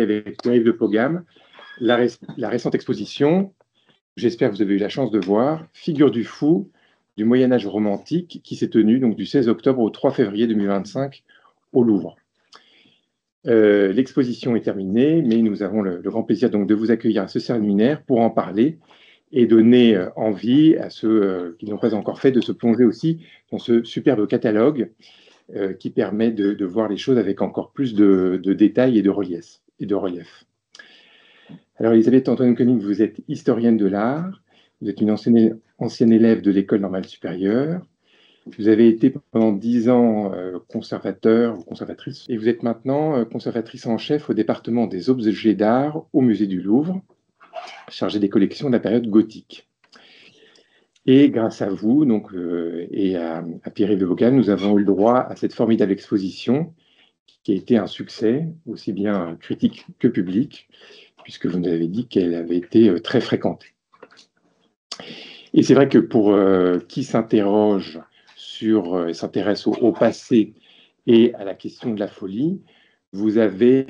Avec Pierre-Yves de Pogam, la récente exposition, j'espère que vous avez eu la chance de voir, Figures du fou du Moyen-Âge romantique, qui s'est tenue donc, du 16 octobre au 3 février 2025 au Louvre. L'exposition est terminée, mais nous avons le grand plaisir donc, de vous accueillir à ce séminaire pour en parler et donner envie à ceux qui n'ont pas encore fait de se plonger aussi dans ce superbe catalogue qui permet de voir les choses avec encore plus de détails et de relief. Alors, Elisabeth Antoine-Koenig, vous êtes historienne de l'art, vous êtes une ancienne élève de l'École normale supérieure, vous avez été pendant 10 ans conservateur ou conservatrice, et vous êtes maintenant conservatrice en chef au département des objets d'art au musée du Louvre, chargée des collections de la période gothique. Et grâce à vous donc, et à Pierre-Yves de Pogam, nous avons eu le droit à cette formidable exposition qui a été un succès, aussi bien critique que public, puisque vous nous avez dit qu'elle avait été très fréquentée. Et c'est vrai que pour qui s'interroge sur, s'intéresse au passé et à la question de la folie, vous avez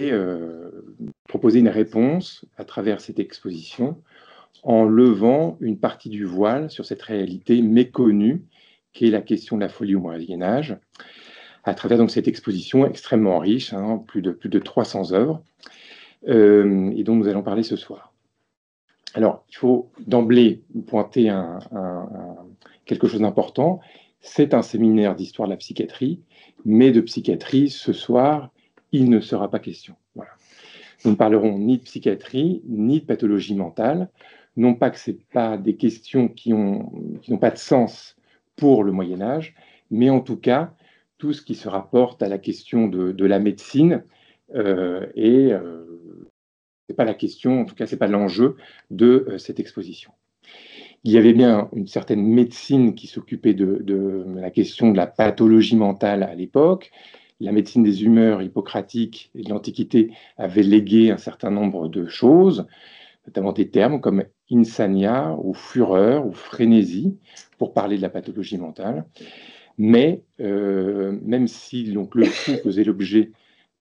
proposé une réponse à travers cette exposition en levant une partie du voile sur cette réalité méconnue qu'est la question de la folie au Moyen-Âge, à travers donc, cette exposition extrêmement riche, hein, plus de 300 œuvres, et dont nous allons parler ce soir. Alors, il faut d'emblée pointer quelque chose d'important. C'est un séminaire d'histoire de la psychiatrie, mais de psychiatrie, ce soir, il ne sera pas question. Voilà. Nous ne parlerons ni de psychiatrie, ni de pathologie mentale. Non pas que ce n'est pas des questions qui n'ont pas de sens pour le Moyen-Âge, mais en tout cas, tout ce qui se rapporte à la question de la médecine c'est pas la question, en tout cas, c'est pas l'enjeu de cette exposition. Il y avait bien une certaine médecine qui s'occupait de la question de la pathologie mentale à l'époque. La médecine des humeurs hippocratique et de l'Antiquité avait légué un certain nombre de choses, notamment des termes comme insania ou fureur ou frénésie, pour parler de la pathologie mentale. Mais même si donc, le fou faisait l'objet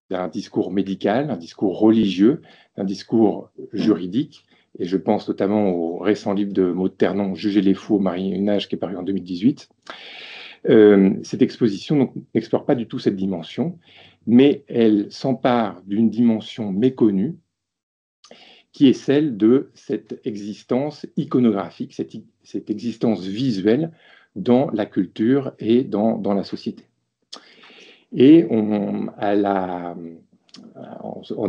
d'un discours médical, un discours religieux, un discours juridique, et je pense notamment au récent livre de Maud Ternon, Juger les fous au Moyen-Âge, qui est paru en 2018. Cette exposition n'explore pas du tout cette dimension, mais elle s'empare d'une dimension méconnue, qui est celle de cette existence iconographique, cette existence visuelle dans la culture et dans la société. Et en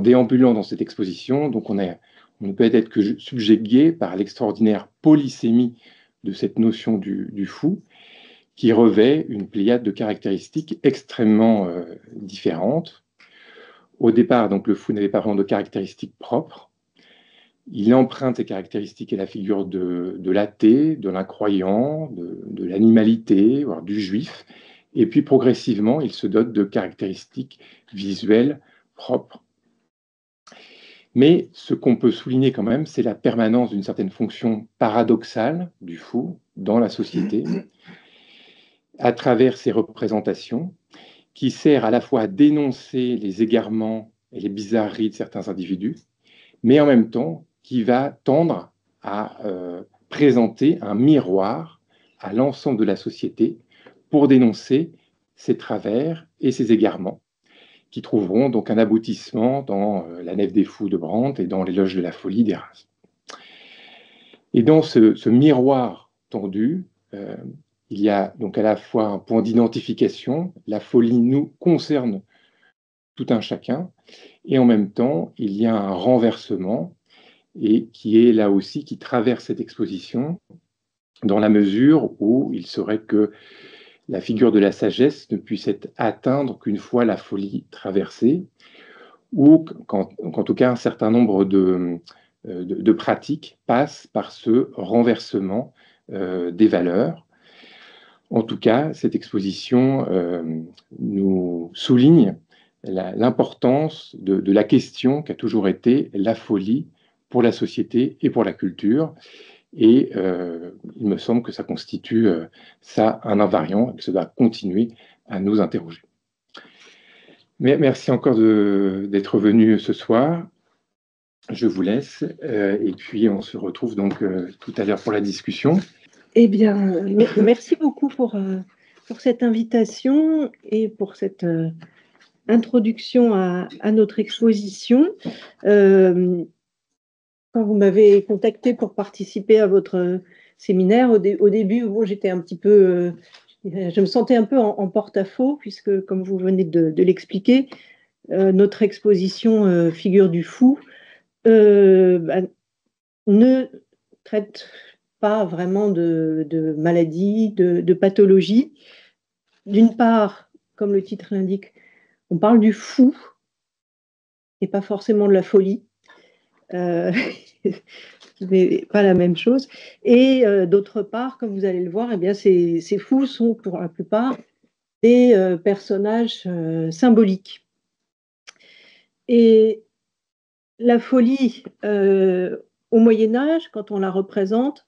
déambulant dans cette exposition, donc on ne peut être que subjugué par l'extraordinaire polysémie de cette notion du fou, qui revêt une pléiade de caractéristiques extrêmement différentes. Au départ, donc, le fou n'avait pas vraiment de caractéristiques propres. Il emprunte ces caractéristiques à la figure de l'athée, de l'incroyant, de l'animalité, voire du juif. Et puis progressivement, il se dote de caractéristiques visuelles propres. Mais ce qu'on peut souligner quand même, c'est la permanence d'une certaine fonction paradoxale du fou dans la société, à travers ses représentations, qui sert à la fois à dénoncer les égarements et les bizarreries de certains individus, mais en même temps qui va tendre à présenter un miroir à l'ensemble de la société pour dénoncer ses travers et ses égarements, qui trouveront donc un aboutissement dans La Nef des fous de Brandt et dans L'éloge de la folie d'Erasme. Et dans ce miroir tendu, il y a donc à la fois un point d'identification, la folie nous concerne tout un chacun, et en même temps, il y a un renversement, et qui est là aussi, qui traverse cette exposition, dans la mesure où il serait que la figure de la sagesse ne puisse être atteindre qu'une fois la folie traversée, ou qu'en tout cas un certain nombre de pratiques passent par ce renversement des valeurs. En tout cas, cette exposition nous souligne l'importance de la question qu'a toujours été la folie pour la société et pour la culture. Et il me semble que ça constitue ça un invariant et que ça doit continuer à nous interroger. Mais merci encore d'être venu ce soir. Je vous laisse et puis on se retrouve donc tout à l'heure pour la discussion. Eh bien, merci beaucoup pour cette invitation et pour cette introduction à notre exposition. Quand vous m'avez contacté pour participer à votre séminaire, au début, bon, j'étais un petit peu, je me sentais un peu en porte-à-faux, puisque, comme vous venez de l'expliquer, notre exposition Figure du fou bah, ne traite pas vraiment de maladie, de pathologie. D'une part, comme le titre l'indique, on parle du fou et pas forcément de la folie. Mais pas la même chose. Et d'autre part, comme vous allez le voir, eh bien, ces fous sont pour la plupart des personnages symboliques. Et la folie au Moyen-Âge, quand on la représente,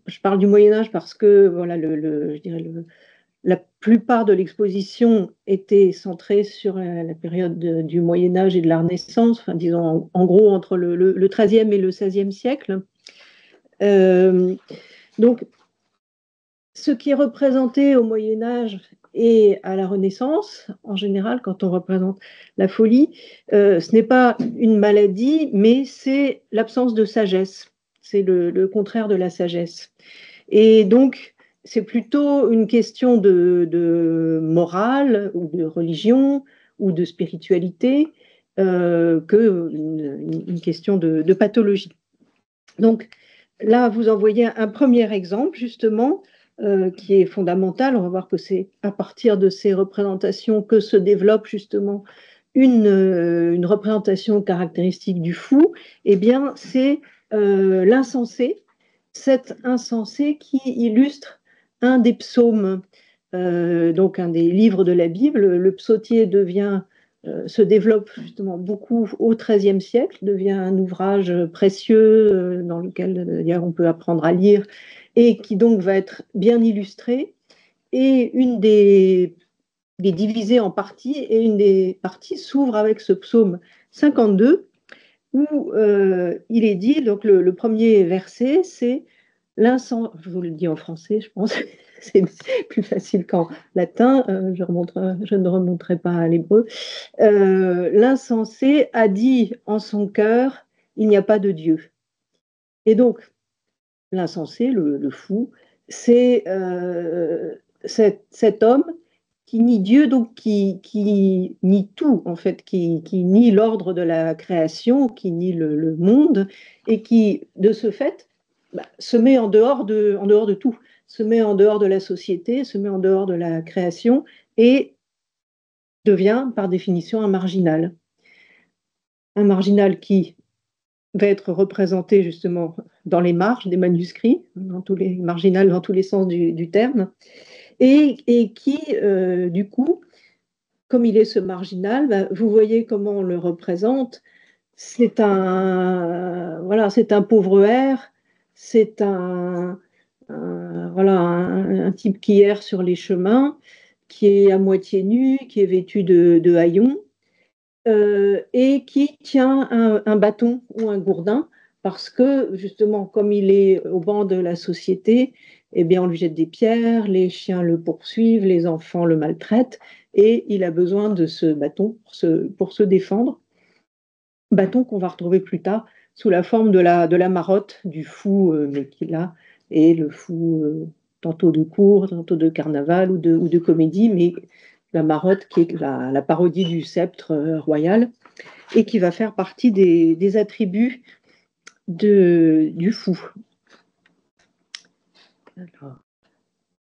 je parle du Moyen-Âge parce que voilà, je dirais la plupart de l'exposition était centrée sur la période du Moyen-Âge et de la Renaissance, enfin, disons en gros entre le XIIIe et le XVIe siècle. Donc, ce qui est représenté au Moyen-Âge et à la Renaissance, en général, quand on représente la folie, ce n'est pas une maladie, mais c'est l'absence de sagesse. C'est le contraire de la sagesse. Et donc, c'est plutôt une question de morale ou de religion ou de spiritualité qu'une question de pathologie. Donc, là, vous en voyez un premier exemple, justement, qui est fondamental. On va voir que c'est à partir de ces représentations que se développe justement une représentation caractéristique du fou. Eh bien, c'est l'insensé, cet insensé qui illustre un des psaumes, donc un des livres de la Bible. Le psautier se développe justement beaucoup au XIIIe siècle, devient un ouvrage précieux dans lequel on peut apprendre à lire et qui donc va être bien illustré. Et une des divisées en parties, et une des parties s'ouvre avec ce psaume 52 où il est dit, donc le premier verset, c'est l'insensé, je vous le dis en français, je pense, c'est plus facile qu'en latin, je ne remonterai pas à l'hébreu. L'insensé a dit en son cœur, il n'y a pas de Dieu. Et donc, l'insensé, le fou, c'est cet homme qui nie Dieu, donc qui nie tout, en fait, qui nie l'ordre de la création, qui nie le monde, et qui, de ce fait, se met en dehors de tout, se met en dehors de la société, se met en dehors de la création, et devient, par définition, un marginal. Un marginal qui va être représenté justement dans les marges des manuscrits, marginal dans tous les sens du terme, et qui, du coup, comme il est ce marginal, vous voyez comment on le représente. C'est un pauvre hère, c'est un type qui erre sur les chemins, qui est à moitié nu, qui est vêtu de haillons, et qui tient un bâton ou un gourdin, parce que justement, comme il est au banc de la société, eh bien, on lui jette des pierres, les chiens le poursuivent, les enfants le maltraitent, et il a besoin de ce bâton pour se défendre. Bâton qu'on va retrouver plus tard sous la forme de la marotte du fou, mais qu'il a, et le fou tantôt de cour, tantôt de carnaval ou de comédie, mais la marotte qui est la parodie du sceptre royal et qui va faire partie des attributs du fou. Alors,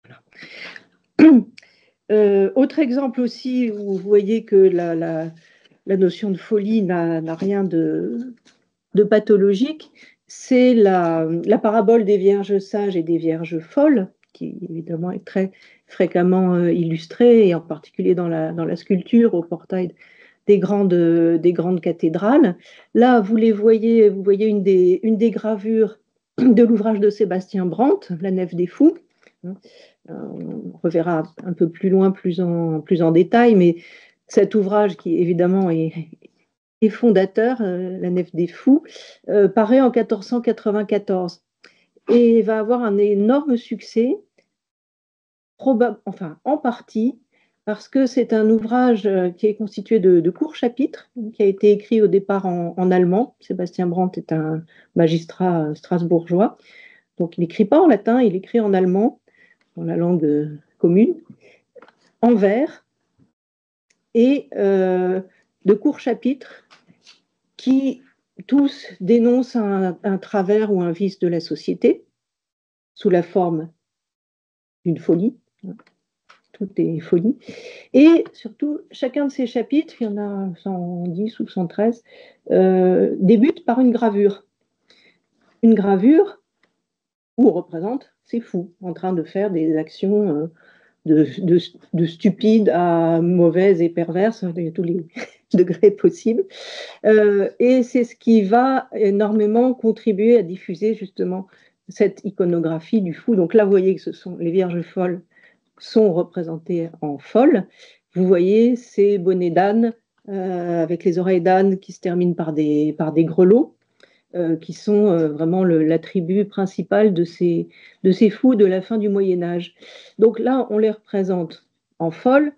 voilà. Autre exemple aussi où vous voyez que la notion de folie n'a rien de pathologique, c'est la parabole des vierges sages et des vierges folles, qui évidemment est très fréquemment illustrée, et en particulier dans la sculpture au portail des grandes cathédrales. Là, vous voyez une des gravures de l'ouvrage de Sébastien Brandt, La Nef des Fous. On reverra un peu plus loin, plus en détail, mais cet ouvrage qui évidemment est fondateur, La Nef des Fous, paraît en 1494 et va avoir un énorme succès, en partie parce que c'est un ouvrage qui est constitué de courts chapitres, qui a été écrit au départ en allemand. Sébastien Brandt est un magistrat strasbourgeois, donc il n'écrit pas en latin, il écrit en allemand, dans la langue commune, en vers, et de courts chapitres qui tous dénoncent un travers ou un vice de la société sous la forme d'une folie. Tout est folie. Et surtout, chacun de ces chapitres, il y en a 110 ou 113, débute par une gravure. Une gravure où on représente ces fous en train de faire des actions de stupides à mauvaises et perverses, il y a tous les degrés possibles. Et c'est ce qui va énormément contribuer à diffuser justement cette iconographie du fou. Donc là, vous voyez que ce sont les Vierges folles sont représentées en folles. Vous voyez ces bonnets d'âne avec les oreilles d'âne qui se terminent par des grelots, qui sont vraiment l'attribut principal de ces fous de la fin du Moyen-Âge. Donc là, on les représente en folles.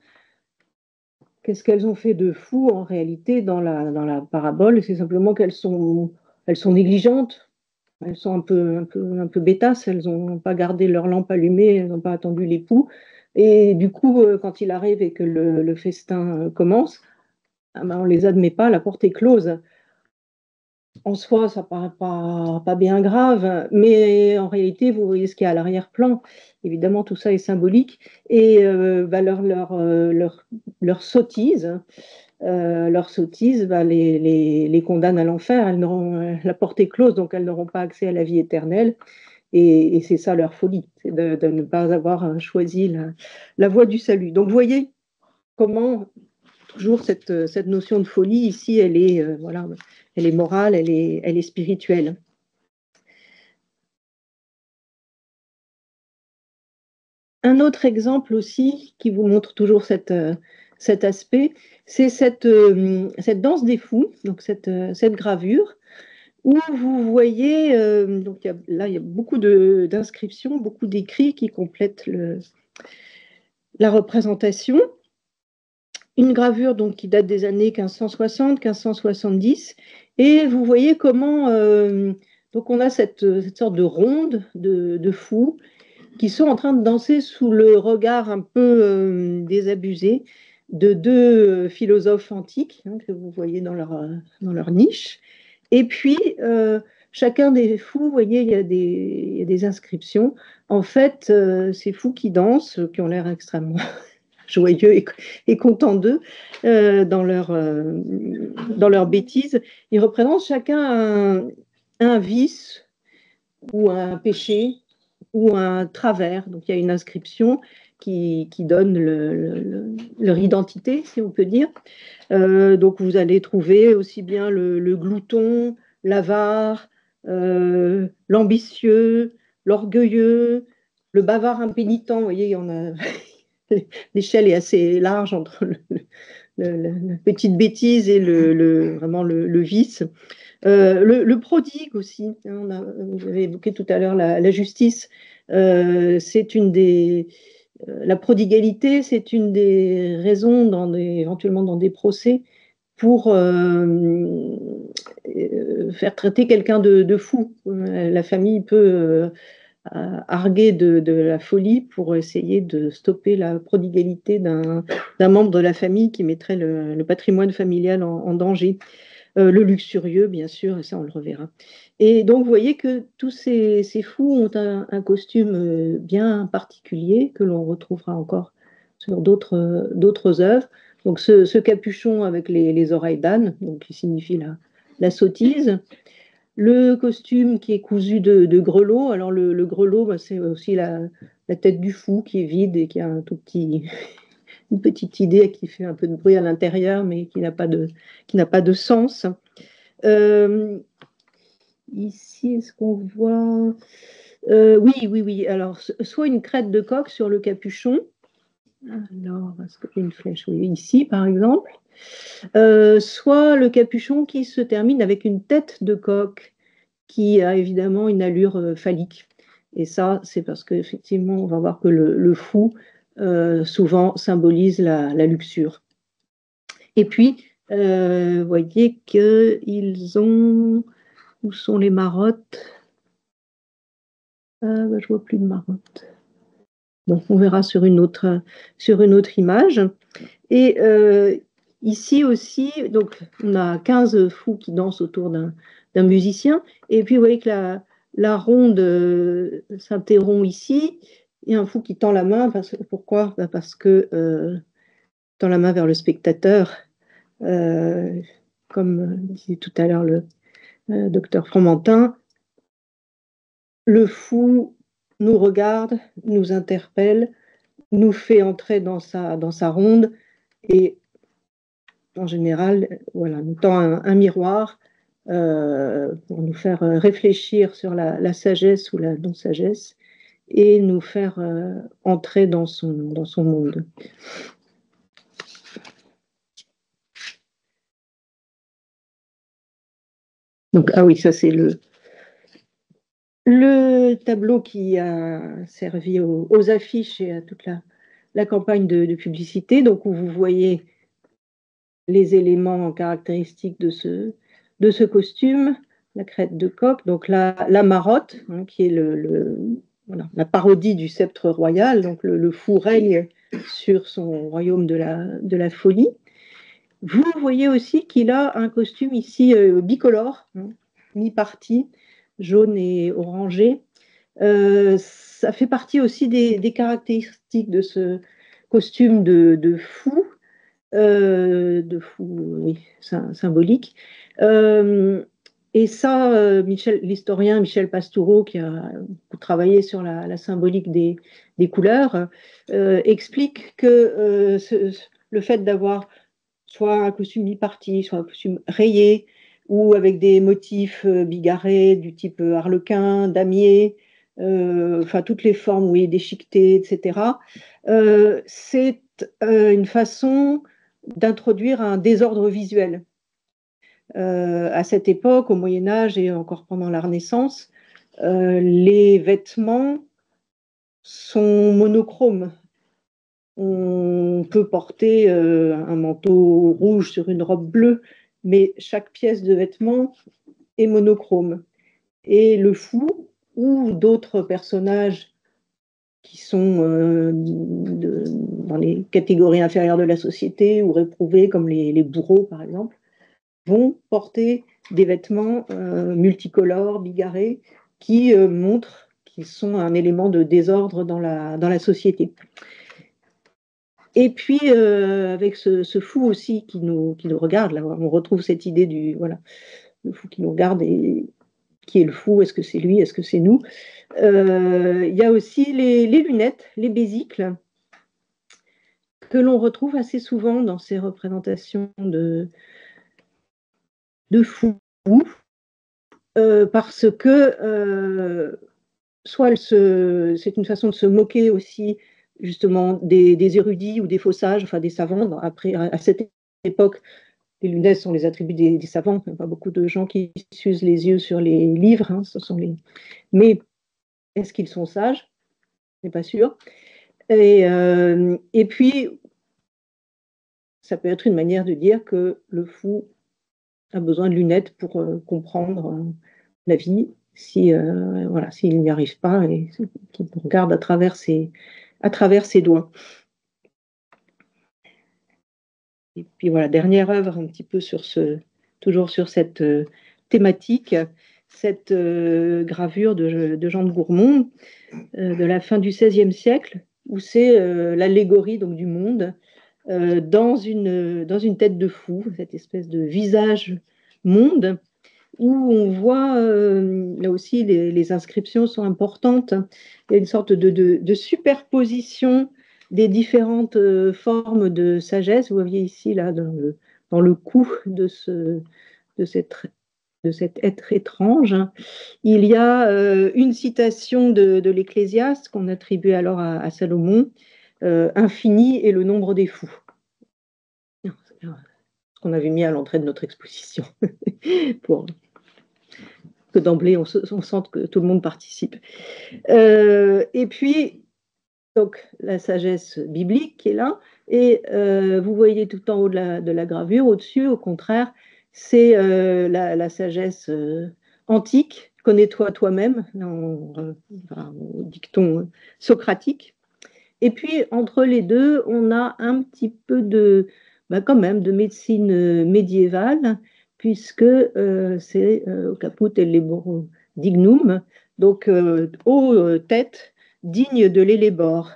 Qu'est-ce qu'elles ont fait de fou en réalité dans la parabole? C'est simplement qu'elles sont négligentes. Elles sont un peu bêtasses, elles n'ont pas gardé leur lampe allumée, elles n'ont pas attendu l'époux. Et du coup, quand il arrive et que le festin commence, on ne les admet pas, la porte est close. En soi, ça ne paraît pas bien grave, mais en réalité, vous voyez ce qu'il y a à l'arrière-plan. Évidemment, tout ça est symbolique. Et leur sottise, les condamne à l'enfer. La porte est close, donc elles n'auront pas accès à la vie éternelle. Et c'est ça leur folie, c'est de ne pas avoir choisi la voie du salut. Donc, vous voyez comment toujours cette notion de folie, ici, elle est, elle est morale, elle est spirituelle. Un autre exemple aussi qui vous montre toujours cet aspect, c'est cette danse des fous, donc cette gravure, où vous voyez, donc là il y a beaucoup d'inscriptions, beaucoup d'écrits qui complètent la représentation. Une gravure donc, qui date des années 1560, 1570, et vous voyez comment donc on a cette sorte de ronde de fous qui sont en train de danser sous le regard un peu désabusé de deux philosophes antiques que vous voyez dans leur niche. Et puis, chacun des fous, vous voyez, il y a des inscriptions. En fait, ces fous qui dansent, qui ont l'air extrêmement joyeux et contents d'eux dans leur bêtise, ils représentent chacun un vice ou un péché ou un travers. Donc il y a une inscription qui donne leur identité, si on peut dire. Donc vous allez trouver aussi bien le glouton, l'avare, l'ambitieux, l'orgueilleux, le bavard impénitent. Vous voyez, il y en a. L'échelle est assez large entre la petite bêtise et vraiment le vice. Le prodigue aussi, hein, vous avez évoqué tout à l'heure la justice, c'est la prodigalité, c'est une des raisons éventuellement dans des procès pour faire traiter quelqu'un de fou. La famille peut arguer de la folie pour essayer de stopper la prodigalité d'un membre de la famille qui mettrait le patrimoine familial en danger. Le luxurieux, bien sûr, et ça on le reverra. Et donc vous voyez que tous ces fous ont un costume bien particulier que l'on retrouvera encore sur d'autres œuvres. Donc ce capuchon avec les oreilles d'âne, donc qui signifie la sottise. Le costume qui est cousu de grelots. Alors le grelot, c'est aussi la tête du fou qui est vide et qui a un tout petit une petite idée qui fait un peu de bruit à l'intérieur, mais qui n'a pas de sens. Ici, est-ce qu'on voit... oui. Alors, soit une crête de coq sur le capuchon. Alors, est-ce que j'ai une flèche? Oui, ici, par exemple. Soit le capuchon qui se termine avec une tête de coq qui a évidemment une allure phallique. Et ça, c'est parce qu'effectivement, on va voir que le fou, souvent, symbolise la luxure. Et puis, vous voyez qu'ils ont... Où sont les marottes? Je vois plus de marottes. Bon, on verra sur une autre image. Et ici aussi, donc, on a 15 fous qui dansent autour d'un musicien. Et puis, vous voyez que la ronde s'interrompt ici. Il y a un fou qui tend la main. Pourquoi? Parce que tend la main vers le spectateur. Comme disait tout à l'heure le docteur Fromentin, le fou nous regarde, nous interpelle, nous fait entrer dans sa ronde et en général, voilà, nous tend un miroir pour nous faire réfléchir sur la sagesse ou la non-sagesse et nous faire entrer dans son monde. Donc, ah oui, ça c'est le tableau qui a servi aux affiches et à toute la campagne de publicité, donc où vous voyez les éléments caractéristiques de ce costume, la crête de coq, donc la marotte, hein, qui est voilà, la parodie du sceptre royal, donc le fou règne sur son royaume de la folie. Vous voyez aussi qu'il a un costume ici bicolore, hein, mi-parti, jaune et orangé. Ça fait partie aussi des caractéristiques de ce costume de fou, oui, symbolique. Et ça, l'historien Michel Pastoureau, qui a travaillé sur la symbolique des couleurs, explique que le fait d'avoir soit un costume mi-parti, soit un costume rayé, ou avec des motifs bigarrés du type arlequin, damier, enfin toutes les formes, oui, déchiquetées, etc. C'est une façon d'introduire un désordre visuel. À cette époque, au Moyen Âge et encore pendant la Renaissance, les vêtements sont monochromes. On peut porter un manteau rouge sur une robe bleue, mais chaque pièce de vêtement est monochrome. Et le fou ou d'autres personnages qui sont dans les catégories inférieures de la société ou réprouvés, comme les bourreaux par exemple, vont porter des vêtements multicolores, bigarrés, qui montrent qu'ils sont un élément de désordre dans la société. Et puis, avec ce fou aussi qui nous regarde, là, on retrouve cette idée le fou qui nous regarde, et qui est le fou? Est-ce que c'est lui? Est-ce que c'est nous? Il y a aussi les lunettes, les besicles, que l'on retrouve assez souvent dans ces représentations de fous, parce que soit c'est une façon de se moquer aussi justement des érudits ou des faux sages, enfin des savants. Après, à cette époque, les lunettes sont les attributs des savants. Il n'y a pas beaucoup de gens qui s'usent les yeux sur les livres. Hein, mais est-ce qu'ils sont sages? Je n'ai pas sûr. Et puis, ça peut être une manière de dire que le fou a besoin de lunettes pour comprendre la vie, voilà, s'il n'y arrive pas et qu'il regarde à travers ses doigts. Et puis voilà, dernière œuvre un petit peu toujours sur cette thématique, cette gravure de Jean de Gourmont de la fin du XVIe siècle, où c'est l'allégorie donc du monde dans une tête de fou, cette espèce de visage monde, où on voit, là aussi les inscriptions sont importantes, il y a une sorte de superposition des différentes formes de sagesse. Vous voyez ici, là, dans le cou de, cette, de cet être étrange, hein, il y a une citation de l'Ecclésiaste qu'on attribue alors à Salomon, infini est le nombre des fous. Ce qu'on avait mis à l'entrée de notre exposition, pour que d'emblée on sente que tout le monde participe. Et puis, donc, la sagesse biblique qui est là, et vous voyez tout en haut de la gravure, au-dessus, au contraire, c'est la sagesse antique, connais-toi toi-même, au dicton socratique. Et puis, entre les deux, on a un petit peu quand même, de médecine médiévale, puisque c'est au caput et libero dignum, donc aux têtes dignes de l'élébore.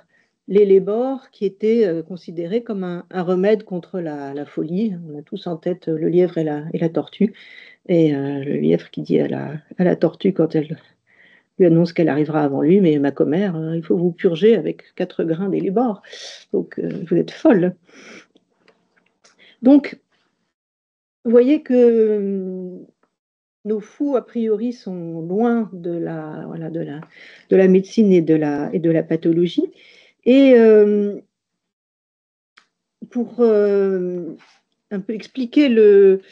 L'élébore qui était considéré comme un remède contre la folie. On a tous en tête le lièvre et la tortue. Et le lièvre qui dit à la tortue quand elle lui annonce qu'elle arrivera avant lui, mais ma commère, il faut vous purger avec 4 grains d'élébore. Donc, vous êtes folle. Donc, vous voyez que nos fous, a priori, sont loin de la médecine et de la pathologie. Et pour un peu expliquer le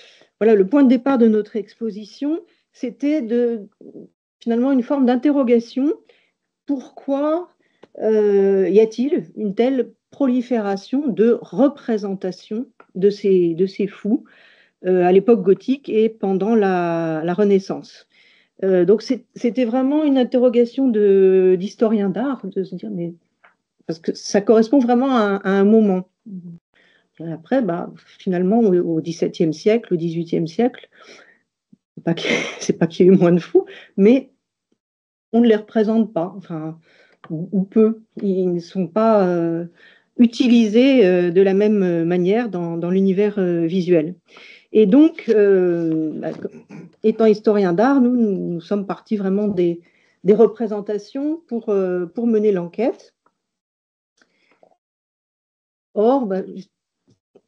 point de départ de notre exposition, c'était finalement une forme d'interrogation. Pourquoi y a-t-il une telle prolifération de représentations de ces fous à l'époque gothique et pendant la Renaissance? Donc c'était vraiment une interrogation d'historien d'art, de se dire, mais parce que ça correspond vraiment à un moment. Et après, finalement, au XVIIe siècle, au XVIIIe siècle, c'est pas qu'il y ait eu moins de fous, mais on ne les représente pas, enfin, ou peu. Ils ne sont pas utilisés de la même manière dans l'univers visuel. Et donc, étant historien d'art, nous sommes partis vraiment des représentations pour mener l'enquête. Or,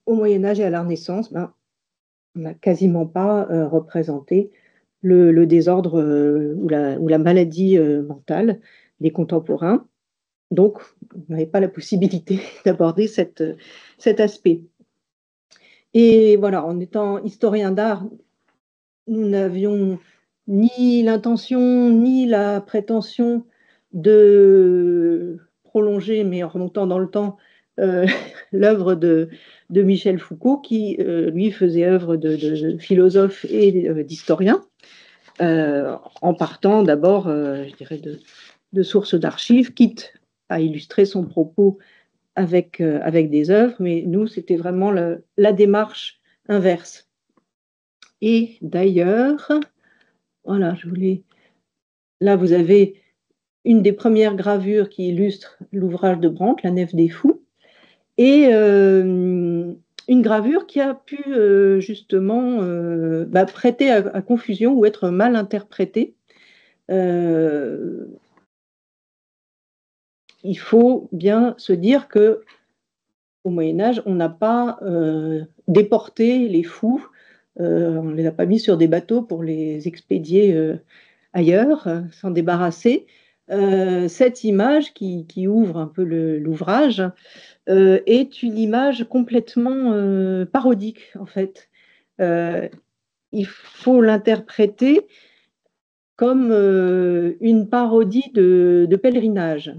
au Moyen-Âge et à la Renaissance, on n'a quasiment pas représenté le désordre ou la maladie mentale des contemporains. Donc, on n'avait pas la possibilité d'aborder cet aspect. Et voilà, en étant historien d'art, nous n'avions ni l'intention ni la prétention de prolonger, mais en remontant dans le temps, l'œuvre de Michel Foucault, qui, lui, faisait œuvre de philosophe et d'historien, en partant d'abord, je dirais, de sources d'archives, quitte à illustrer son propos avec des œuvres, mais nous, c'était vraiment la démarche inverse. Et d'ailleurs, voilà, là, vous avez une des premières gravures qui illustre l'ouvrage de Brandt, La Nef des Fous, et une gravure qui a pu justement prêter à confusion ou être mal interprétée. Il faut bien se dire que au Moyen-Âge, on n'a pas déporté les fous, on ne les a pas mis sur des bateaux pour les expédier ailleurs, s'en débarrasser. Cette image qui ouvre un peu l'ouvrage est une image complètement parodique, en fait. Il faut l'interpréter comme une parodie de pèlerinage.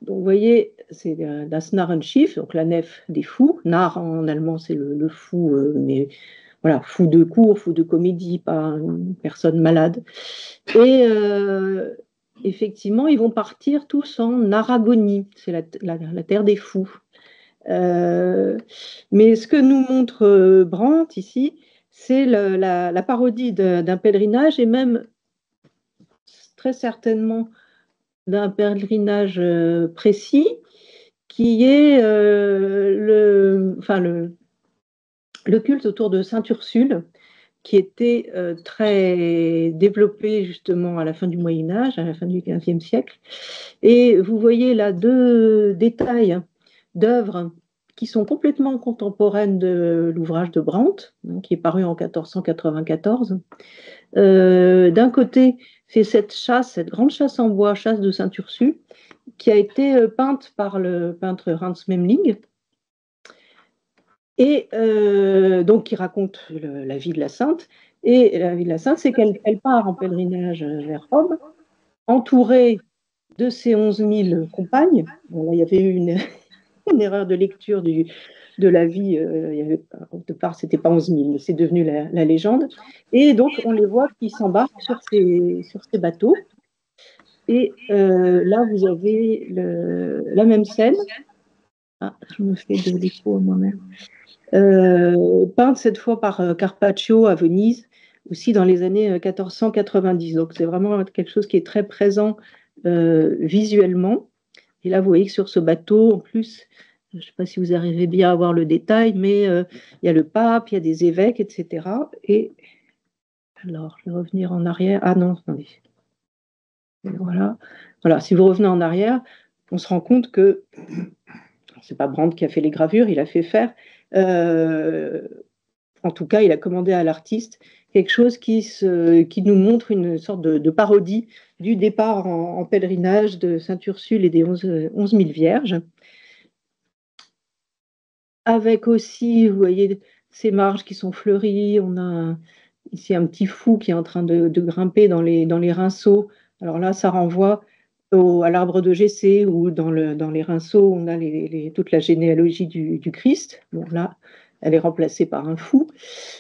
Donc, vous voyez, c'est Das Narrenschiff, donc la nef des fous. Narr en allemand, c'est le fou, mais voilà, fou de cour, fou de comédie, pas une personne malade. Et effectivement, ils vont partir tous en Aragonie, c'est la terre des fous. Mais ce que nous montre Brandt ici, c'est la parodie d'un pèlerinage et même très certainement d'un pèlerinage précis qui est le culte autour de Sainte Ursule, qui était très développé justement à la fin du Moyen Âge, à la fin du XVe siècle. Et vous voyez là deux détails d'œuvres qui sont complètement contemporaines de l'ouvrage de Brandt, qui est paru en 1494. D'un côté, c'est cette grande chasse en bois, chasse de Saint-Ursule, qui a été peinte par le peintre Hans Memling, et donc qui raconte la vie de la sainte. Et la vie de la sainte, c'est qu'elle part en pèlerinage vers Rome, entourée de ses 11 000 compagnes. Bon, là, il y avait eu une erreur de lecture de la vie. Au départ, ce n'était pas 11 000, c'est devenu la légende. Et donc, on les voit qui s'embarquent sur ces bateaux. Et là, vous avez la même scène. Ah, je me fais de l'écho à moi-même. Peinte cette fois par Carpaccio à Venise, aussi dans les années 1490. Donc c'est vraiment quelque chose qui est très présent visuellement. Et là, vous voyez que sur ce bateau, en plus, je ne sais pas si vous arrivez bien à voir le détail, mais il y a le pape, il y a des évêques, etc. Et alors, je vais revenir en arrière. Ah non, attendez. Voilà. Voilà, si vous revenez en arrière, on se rend compte que c'est pas Brandt qui a fait les gravures, il a fait faire. En tout cas, il a commandé à l'artiste quelque chose qui nous montre une sorte de parodie du départ en pèlerinage de Sainte-Ursule et des 11 000 vierges. Avec aussi, vous voyez, ces marges qui sont fleuries. On a ici un petit fou qui est en train de grimper dans les rinceaux. Alors là, ça renvoie à l'arbre de Jessé, ou dans les rinceaux, on a toute la généalogie du Christ. Bon, là, elle est remplacée par un fou.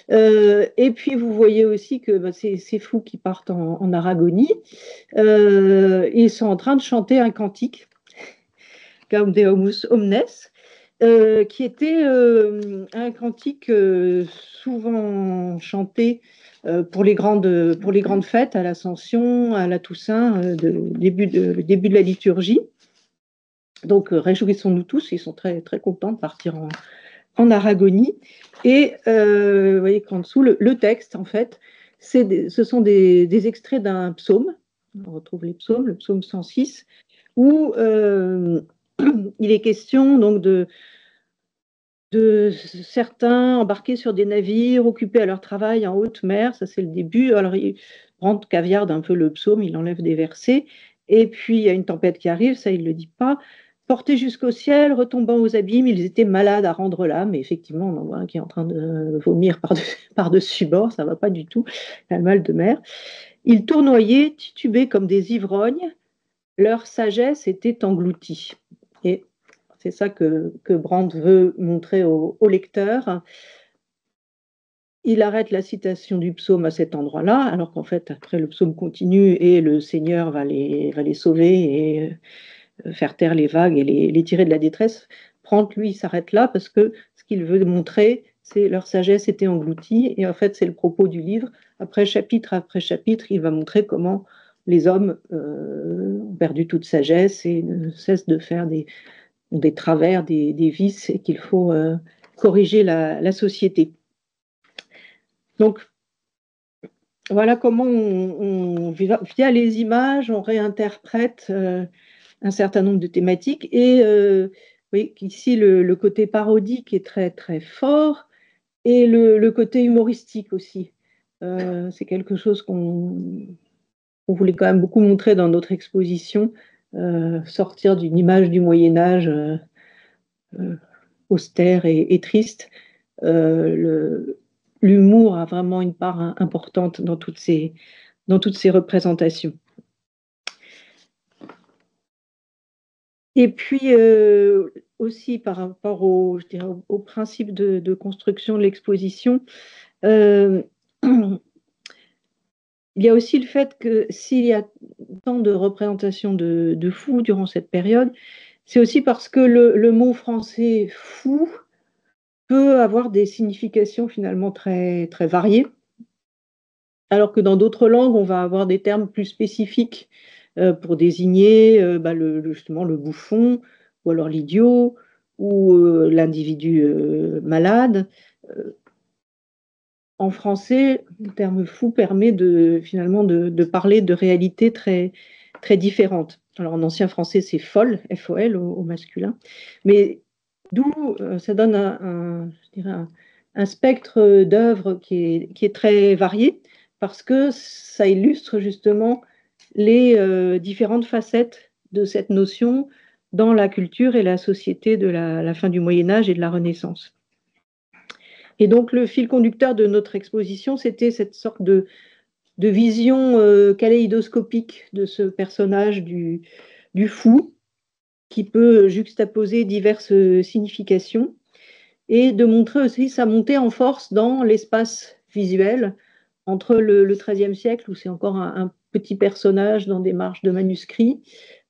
Et puis, vous voyez aussi que ces fous qui partent en Aragonie, ils sont en train de chanter un cantique, Gaudeamus Omnes, qui était un cantique souvent chanté pour les grandes fêtes, à l'Ascension, à la Toussaint, début de la liturgie. Donc, réjouissons-nous tous, ils sont très, très contents de partir en Aragonie. Et vous voyez qu'en dessous, le texte, en fait, ce sont des extraits d'un psaume. On retrouve les psaumes, le psaume 106, où il est question donc de certains embarqués sur des navires, occupés à leur travail en haute mer. Ça, c'est le début. Alors, il Brandt caviarde un peu le psaume, il enlève des versets. Et puis, il y a une tempête qui arrive, ça, il ne le dit pas. Portés jusqu'au ciel, retombant aux abîmes, ils étaient malades à rendre l'âme. Et effectivement, on en voit un qui est en train de vomir par-dessus bord, ça ne va pas du tout, la mal de mer. Ils tournoyaient, titubaient comme des ivrognes, leur sagesse était engloutie. Et c'est ça que Brandt veut montrer au lecteur. Il arrête la citation du psaume à cet endroit-là, alors qu'en fait, après, le psaume continue et le Seigneur va les sauver et faire taire les vagues et les tirer de la détresse. Brandt, lui, s'arrête là parce que ce qu'il veut montrer, c'est leur sagesse était engloutie. Et en fait, c'est le propos du livre. Après chapitre, il va montrer comment les hommes ont perdu toute sagesse et ne cessent de faire des travers, des vices, et qu'il faut corriger la société. Donc, voilà comment via les images, on réinterprète un certain nombre de thématiques. Et oui, ici, le côté parodique est très, très fort, et le côté humoristique aussi. C'est quelque chose qu'on voulait quand même beaucoup montrer dans notre exposition, sortir d'une image du Moyen-Âge austère et triste. L'humour a vraiment une part importante dans toutes ces représentations. Et puis aussi par rapport au principe de construction de l'exposition, il y a aussi le fait que s'il y a tant de représentations de fous durant cette période, c'est aussi parce que le mot français fou peut avoir des significations finalement très, très variées, alors que dans d'autres langues, on va avoir des termes plus spécifiques pour désigner justement le bouffon, ou alors l'idiot, ou l'individu malade. en français, le terme fou permet finalement de parler de réalités très, très différentes. Alors en ancien français, c'est folle, F-O-L au masculin, mais d'où ça donne je dirais un spectre d'œuvres qui est très varié, parce que ça illustre justement les différentes facettes de cette notion dans la culture et la société de la fin du Moyen Âge et de la Renaissance. Et donc le fil conducteur de notre exposition, c'était cette sorte de vision kaléidoscopique de ce personnage du fou, qui peut juxtaposer diverses significations, et de montrer aussi sa montée en force dans l'espace visuel, entre le XIIIe siècle, où c'est encore un petit personnage dans des marges de manuscrits,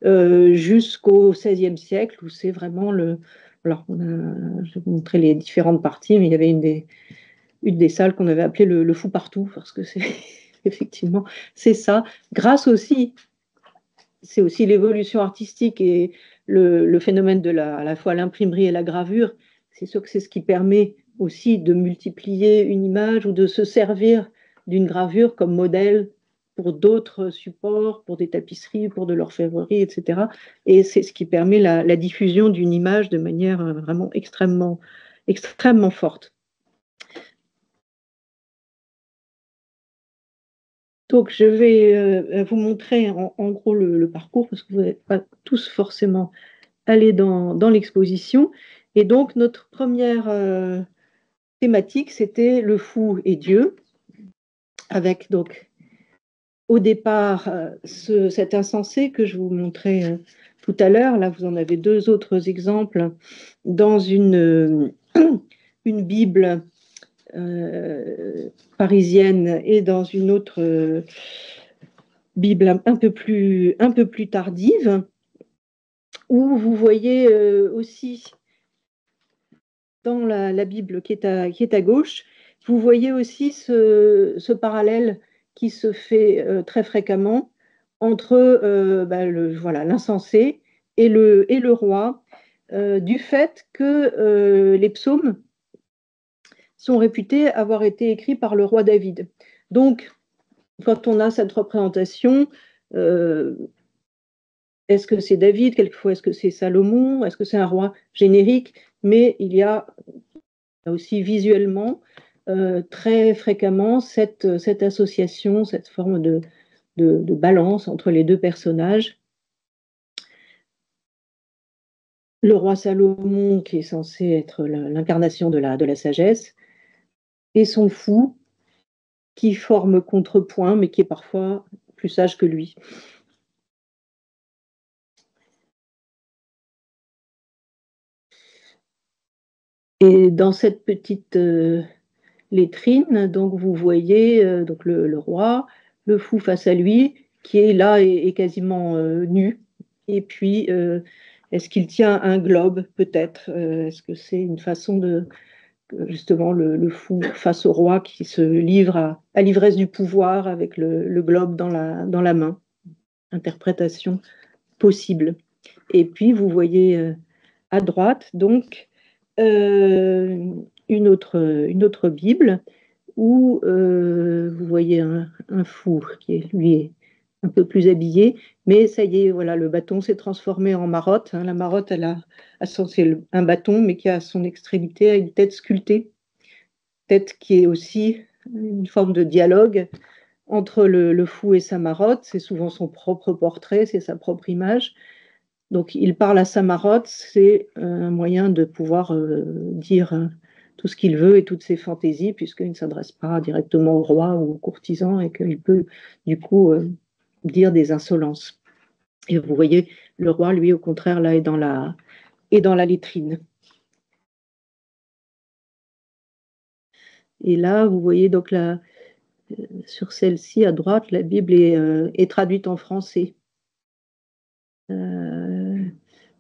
jusqu'au XVIe siècle, où c'est vraiment le... Alors, je vais vous montrer les différentes parties, mais il y avait une des salles qu'on avait appelée le fou partout, parce que c'est effectivement, c'est ça. Grâce aussi, c'est aussi l'évolution artistique et le phénomène de à la fois l'imprimerie et la gravure. C'est sûr que c'est ce qui permet aussi de multiplier une image ou de se servir d'une gravure comme modèle pour d'autres supports, pour des tapisseries, pour de l'orfèvrerie, etc. Et c'est ce qui permet la diffusion d'une image de manière vraiment extrêmement, extrêmement forte. Donc, je vais vous montrer en gros le parcours, parce que vous n'êtes pas tous forcément allés dans l'exposition. Et donc, notre première thématique, c'était le fou et Dieu, avec donc au départ cet insensé que je vous montrais tout à l'heure. Là, vous en avez deux autres exemples dans une Bible parisienne et dans une autre Bible un peu plus tardive, où vous voyez aussi dans la Bible qui est à gauche, vous voyez aussi ce parallèle qui se fait très fréquemment entre voilà, l'insensé et le roi, du fait que les psaumes sont réputés avoir été écrits par le roi David. Donc, quand on a cette représentation, est-ce que c'est David? Quelquefois, est-ce que c'est Salomon? Est-ce que c'est un roi générique? Mais il y a aussi visuellement très fréquemment cette association, cette forme de balance entre les deux personnages. Le roi Salomon, qui est censé être l'incarnation de la sagesse, et son fou, qui forme contrepoint, mais qui est parfois plus sage que lui. Et dans cette petite lettrine, donc vous voyez donc le roi, le fou face à lui, qui est là et quasiment nu. Et puis, est-ce qu'il tient un globe, peut-être? Est-ce que c'est une façon de justement le fou face au roi qui se livre à l'ivresse du pouvoir avec le globe dans la main? Interprétation possible. Et puis, vous voyez à droite, donc, une autre Bible où vous voyez un fou qui, lui, est un peu plus habillé, mais ça y est, voilà, le bâton s'est transformé en marotte. Hein. La marotte, c'est un bâton, mais qui a à son extrémité une tête sculptée, tête qui est aussi une forme de dialogue entre le fou et sa marotte. C'est souvent son propre portrait, c'est sa propre image. Donc, il parle à sa marotte, c'est un moyen de pouvoir dire tout ce qu'il veut et toutes ses fantaisies, puisqu'il ne s'adresse pas directement au roi ou au courtisan et qu'il peut, du coup, dire des insolences. Et vous voyez, le roi, lui, au contraire, là, est dans la lettrine. Et là, vous voyez, donc, sur celle-ci, à droite, la Bible est traduite en français.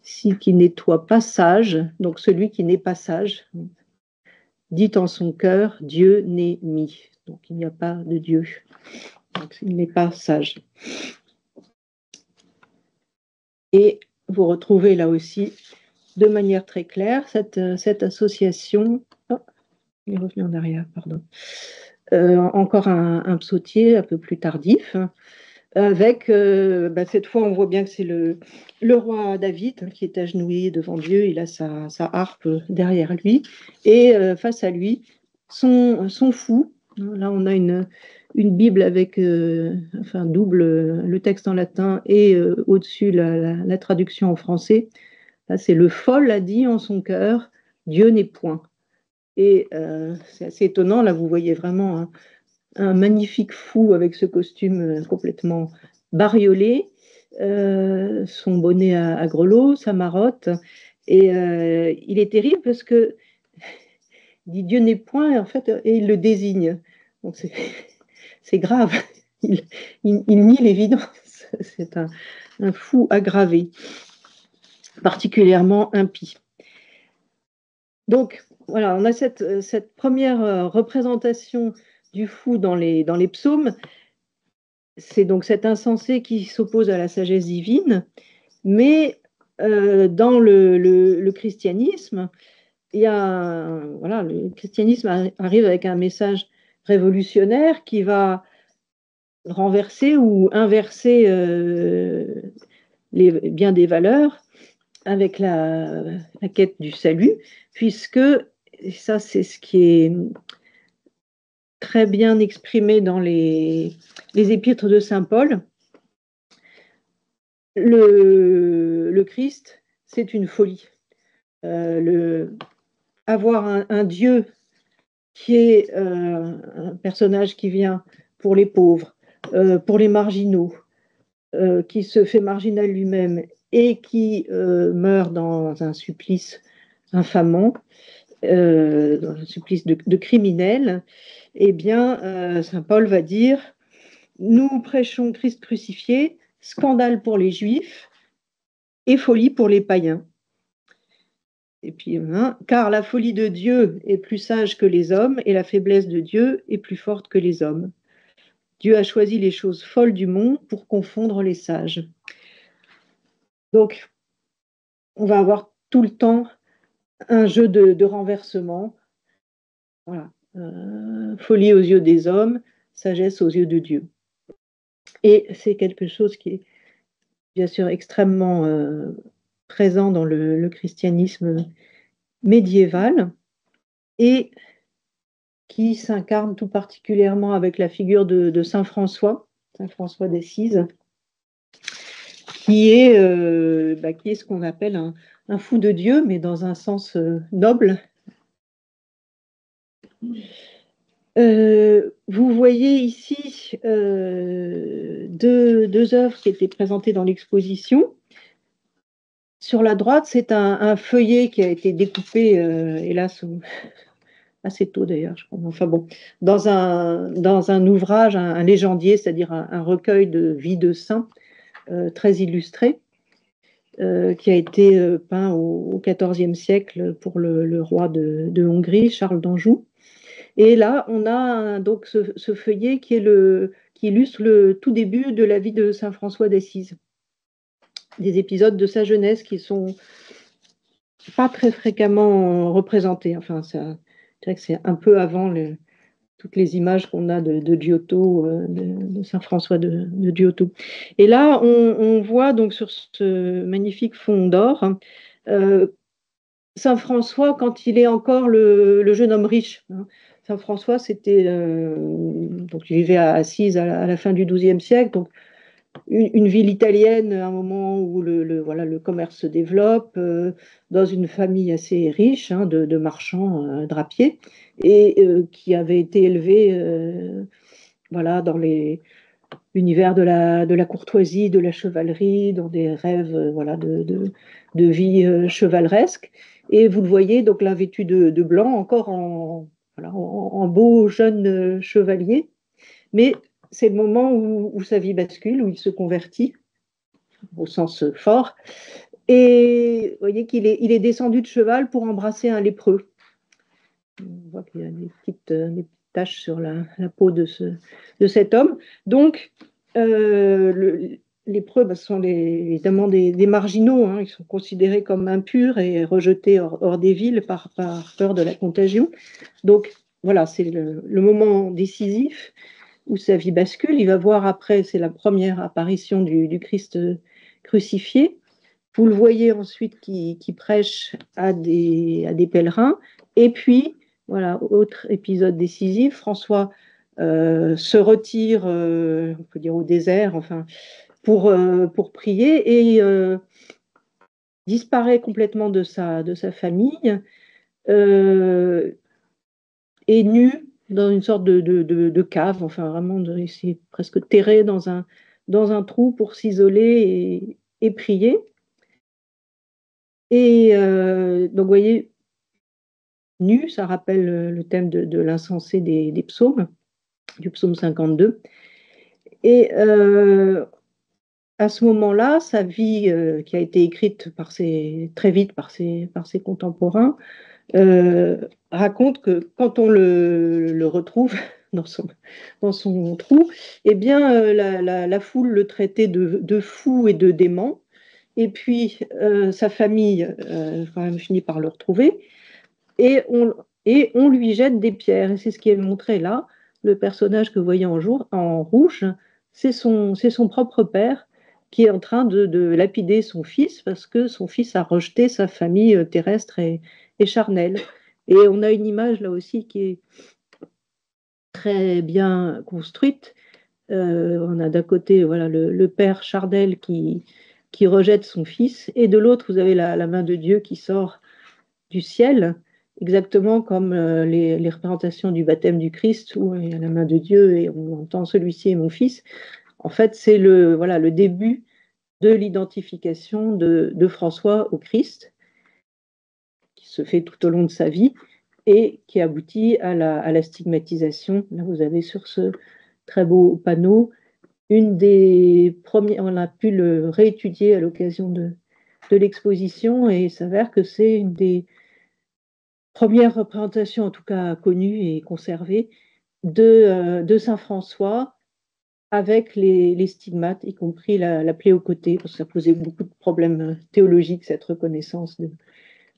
Si qui nettoie pas sage, donc celui qui n'est pas sage, dit en son cœur, Dieu n'est mis. Donc il n'y a pas de Dieu. Donc il n'est pas sage. Et vous retrouvez là aussi, de manière très claire, cette association. Oh, il est revenu en arrière, pardon. encore un psautier un peu plus tardif, avec, cette fois, on voit bien que c'est le roi David qui est agenouillé devant Dieu, il a sa harpe derrière lui, et face à lui, son fou. Là, on a une Bible avec, double le texte en latin et au-dessus la traduction en français. Là, c'est le fol a dit en son cœur, Dieu n'est point. Et c'est assez étonnant, là, vous voyez vraiment un magnifique fou avec ce costume complètement bariolé, son bonnet à grelots, sa marotte. Et il est terrible parce que il dit Dieu n'est point, en fait, et il le désigne. Donc c'est grave. Il nie l'évidence. C'est un fou aggravé, particulièrement impie. Donc, voilà, on a cette première représentation du fou dans les psaumes. C'est donc cet insensé qui s'oppose à la sagesse divine, mais dans le christianisme, le christianisme arrive avec un message révolutionnaire qui va renverser ou inverser bien des valeurs avec la quête du salut, puisque, et ça c'est ce qui est très bien exprimé dans les épîtres de Saint Paul, le Christ, c'est une folie. Avoir un Dieu qui est un personnage qui vient pour les pauvres, pour les marginaux, qui se fait marginal lui-même et qui meurt dans un supplice infamant, dans un supplice de criminel, eh bien, Saint Paul va dire « Nous prêchons Christ crucifié, scandale pour les Juifs et folie pour les païens. » Et puis, car la folie de Dieu est plus sage que les hommes et la faiblesse de Dieu est plus forte que les hommes. Dieu a choisi les choses folles du monde pour confondre les sages. Donc, on va avoir tout le temps un jeu de renversement. Voilà. Folie aux yeux des hommes, sagesse aux yeux de Dieu. Et c'est quelque chose qui est bien sûr extrêmement présent dans le christianisme médiéval et qui s'incarne tout particulièrement avec la figure de Saint François d'Assise, qui est ce qu'on appelle un fou de Dieu, mais dans un sens noble. Vous voyez ici deux œuvres qui étaient présentées dans l'exposition. Sur la droite, c'est un feuillet qui a été découpé, hélas, assez tôt d'ailleurs, je crois. Enfin bon, dans un ouvrage, un légendier, c'est-à-dire un recueil de vie de saints très illustré, qui a été peint au XIVe siècle pour le roi de Hongrie, Charles d'Anjou. Et là, on a donc ce feuillet qui illustre le tout début de la vie de Saint François d'Assise. Des épisodes de sa jeunesse qui sont pas très fréquemment représentés. Enfin, je dirais que c'est un peu avant toutes les images qu'on a de Giotto, de Saint François de Giotto. Et là, on voit donc sur ce magnifique fond d'or Saint François quand il est encore le jeune homme riche. Saint François, donc il vivait à Assise à la fin du XIIe siècle, donc une ville italienne à un moment où le commerce se développe, dans une famille assez riche de marchands drapiers, et qui avait été élevé dans l'univers de la courtoisie, de la chevalerie, dans des rêves de vie chevaleresque. Et vous le voyez, donc là, vêtu de blanc, encore en beau jeune chevalier. Mais c'est le moment où sa vie bascule, où il se convertit, au sens fort. Et vous voyez qu'il est descendu de cheval pour embrasser un lépreux. On voit qu'il y a des petites taches sur la peau de cet homme. Donc, lépreux, ce sont évidemment des marginaux. Ils sont considérés comme impurs et rejetés hors des villes par peur de la contagion. Donc, voilà, c'est le moment décisif où sa vie bascule. Il va voir après, c'est la première apparition du Christ crucifié. Vous le voyez ensuite qui prêche à des pèlerins. Et puis, voilà, autre épisode décisif, François se retire, on peut dire au désert, enfin, pour prier et disparaît complètement de sa famille, euh, est nu dans une sorte de cave, enfin vraiment, c'est presque terré dans un trou pour s'isoler et prier. Et donc, vous voyez, nu, ça rappelle le thème de l'insensé des psaumes, du psaume 52. Et à ce moment-là, sa vie, qui a été écrite très vite par ses contemporains, raconte que quand on le retrouve dans son trou, eh bien, la foule le traitait de fou et de dément. Et puis, sa famille, quand même, finit par le retrouver. Et on lui jette des pierres. Et c'est ce qui est montré là. Le personnage que vous voyez en rouge, c'est son propre père qui est en train de lapider son fils parce que son fils a rejeté sa famille terrestre et charnelle. Et on a une image là aussi qui est très bien construite. On a d'un côté, voilà, le père Chardel qui rejette son fils, et de l'autre, vous avez la main de Dieu qui sort du ciel, exactement comme les représentations du baptême du Christ, où il y a la main de Dieu et on entend celui-ci est mon fils. En fait, c'est voilà, le début de l'identification de François au Christ, qui se fait tout au long de sa vie et qui aboutit à la stigmatisation. Là, vous avez sur ce très beau panneau une des premières, on a pu le réétudier à l'occasion de l'exposition et il s'avère que c'est une des premières représentations, en tout cas connues et conservées, de Saint François avec les stigmates, y compris la plaie au côté, parce que ça posait beaucoup de problèmes théologiques, cette reconnaissance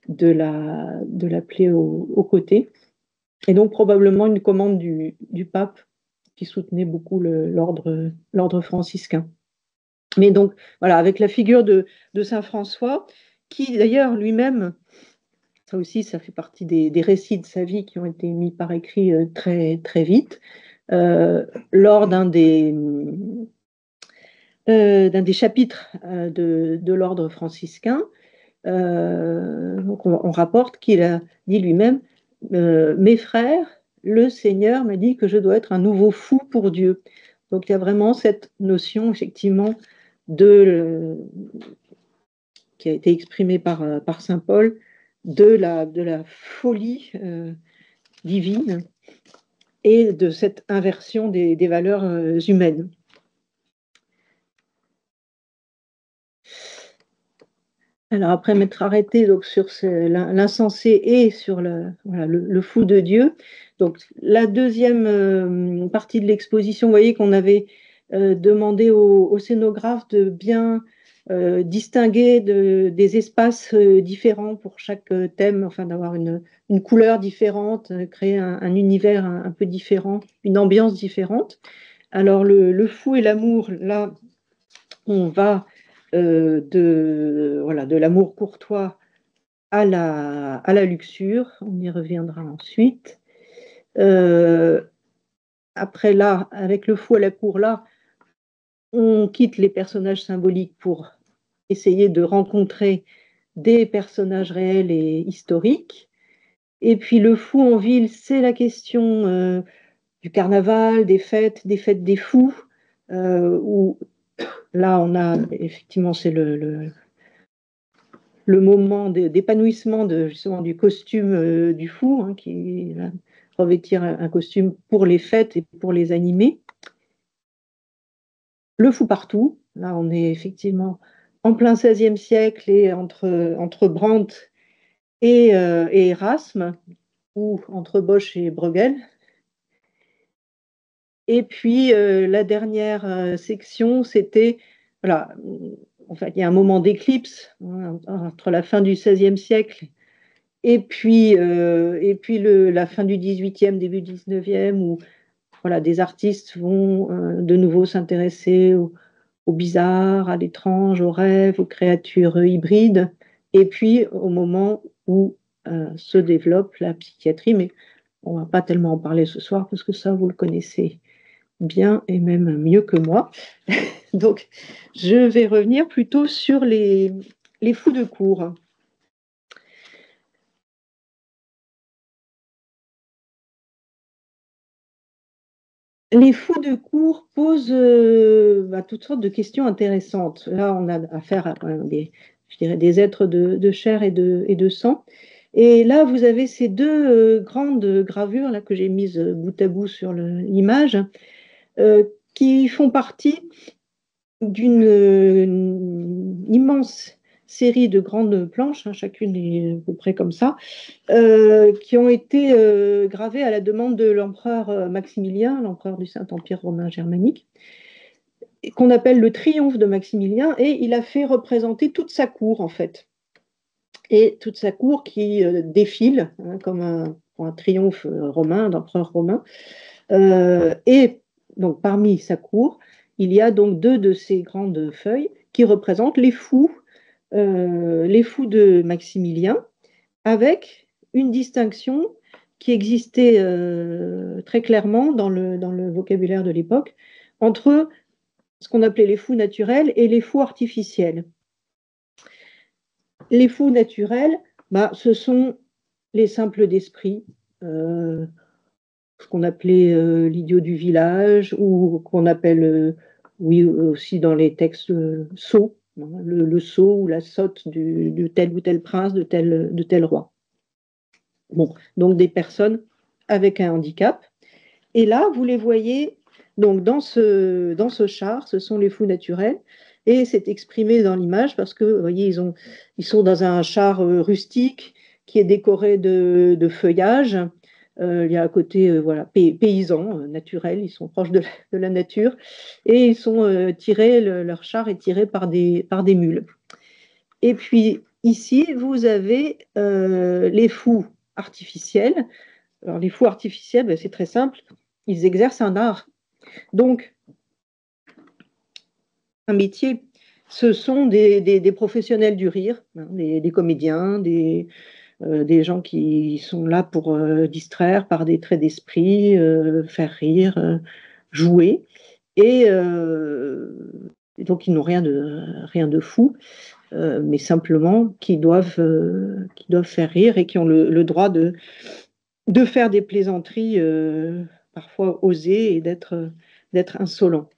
de la plaie au côté. Et donc probablement une commande du pape qui soutenait beaucoup l'ordre franciscain. Mais donc, voilà, avec la figure de Saint François, qui d'ailleurs lui-même, ça aussi, ça fait partie des récits de sa vie qui ont été mis par écrit très, très vite, lors d'un des chapitres de l'ordre franciscain. Donc on rapporte qu'il a dit lui-même, mes frères, le Seigneur m'a dit que je dois être un nouveau fou pour Dieu. Donc il y a vraiment cette notion, effectivement, qui a été exprimée par saint Paul, de la folie divine et de cette inversion des valeurs humaines. Alors après m'être arrêté donc sur l'insensé et sur le fou de Dieu, donc la deuxième partie de l'exposition, vous voyez qu'on avait demandé au scénographe de bien distinguer des espaces différents pour chaque thème, enfin d'avoir une couleur différente, créer un univers un peu différent, une ambiance différente. Alors le fou et l'amour, là, on va de l'amour courtois à la luxure, on y reviendra ensuite. Après là, avec le fou à la cour, là, on quitte les personnages symboliques pour essayer de rencontrer des personnages réels et historiques. Et puis le fou en ville, c'est la question du carnaval, des fêtes des fous, où là on a effectivement, c'est le moment d'épanouissement justement du costume du fou, hein, qui va revêtir un costume pour les fêtes et pour les animer. Le fou partout, là on est effectivement en plein XVIe siècle et entre Brandt et Erasme, ou entre Bosch et Bruegel. Et puis la dernière section, c'était, voilà, en fait, il y a un moment d'éclipse, hein, entre la fin du XVIe siècle La fin du 18e, début 19e, où voilà, des artistes vont de nouveau s'intéresser au bizarre, à l'étrange, aux rêves, aux créatures hybrides, et puis au moment où se développe la psychiatrie, mais on ne va pas tellement en parler ce soir parce que ça, vous le connaissez bien et même mieux que moi. Donc, je vais revenir plutôt sur les fous de cour. Les fous de cour posent toutes sortes de questions intéressantes. Là, on a affaire à je dirais, des êtres de chair et de sang. Et là, vous avez ces deux grandes gravures là, que j'ai mises bout à bout sur l'image, qui font partie d'une immense série de grandes planches, hein, chacune est à peu près comme ça, qui ont été gravées à la demande de l'empereur Maximilien, l'empereur du Saint-Empire romain germanique, qu'on appelle le triomphe de Maximilien, et il a fait représenter toute sa cour, en fait. Et toute sa cour qui défile, hein, comme un triomphe romain, d'empereur romain. Et donc, parmi sa cour, il y a donc deux de ces grandes feuilles qui représentent les fous de Maximilien, avec une distinction qui existait très clairement dans le vocabulaire de l'époque entre ce qu'on appelait les fous naturels et les fous artificiels. Les fous naturels, ce sont les simples d'esprit, ce qu'on appelait l'idiot du village, ou qu'on appelle, oui, aussi dans les textes, sot, hein, le sot ou la sotte de tel ou tel prince, de tel roi. Bon, donc des personnes avec un handicap. Et là, vous les voyez donc dans ce char, ce sont les fous naturels. Et c'est exprimé dans l'image parce que, vous voyez, ils sont dans un char rustique qui est décoré de feuillage. Il y a un côté voilà, paysan, naturel, ils sont proches de la nature. Et ils sont tirés, leur char est tiré par des mules. Et puis ici, vous avez les fous artificiels. Alors, les fous artificiels, c'est très simple, ils exercent un art. Donc, un métier, ce sont des professionnels du rire, hein, des comédiens, des gens qui sont là pour distraire par des traits d'esprit, faire rire, jouer. Et donc, ils n'ont rien de fou, mais simplement qui doivent faire rire et qui ont le droit de faire des plaisanteries parfois osées et d'être insolents.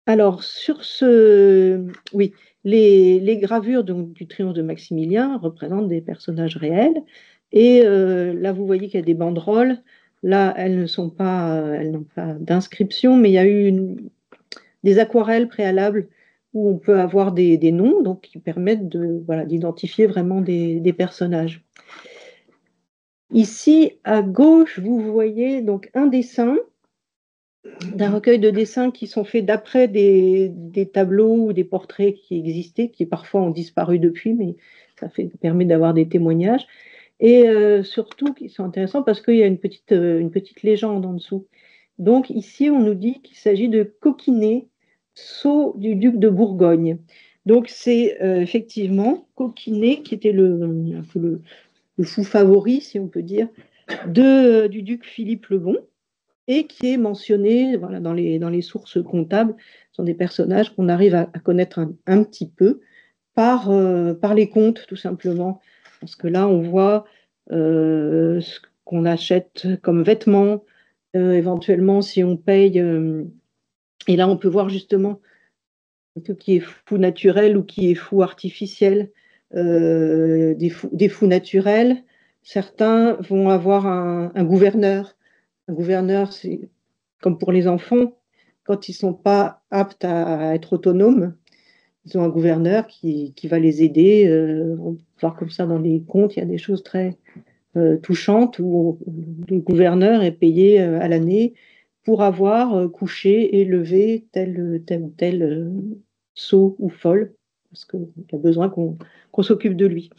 Alors, oui, les gravures donc, du triomphe de Maximilien représentent des personnages réels. Et là, vous voyez qu'il y a des banderoles. Là, elles n'ont pas d'inscription, mais il y a eu des aquarelles préalables où on peut avoir des noms, donc qui permettent d'identifier vraiment des personnages. Ici, à gauche, vous voyez donc un dessin d'un recueil de dessins qui sont faits d'après des tableaux ou des portraits qui existaient, qui parfois ont disparu depuis, mais ça permet d'avoir des témoignages. Et surtout, qui sont intéressants parce qu'il y a une petite légende en dessous. Donc ici, on nous dit qu'il s'agit de Coquinet, sceau du duc de Bourgogne. Donc c'est effectivement Coquinet qui était un peu le fou favori, si on peut dire, du duc Philippe le Bon, et qui est mentionné voilà, dans les sources comptables. Ce sont des personnages qu'on arrive à connaître un petit peu par les contes, tout simplement. Parce que là, on voit ce qu'on achète comme vêtements, éventuellement si on paye. Et là, on peut voir justement qui est fou naturel ou qui est fou artificiel. Des fous naturels, certains vont avoir un gouverneur. Un gouverneur, c'est comme pour les enfants, quand ils ne sont pas aptes à être autonomes, ils ont un gouverneur qui va les aider. On peut voir comme ça dans les contes, il y a des choses très touchantes où le gouverneur est payé à l'année pour avoir couché et levé tel ou tel sot ou folle. parce qu'il a besoin qu'on s'occupe de lui.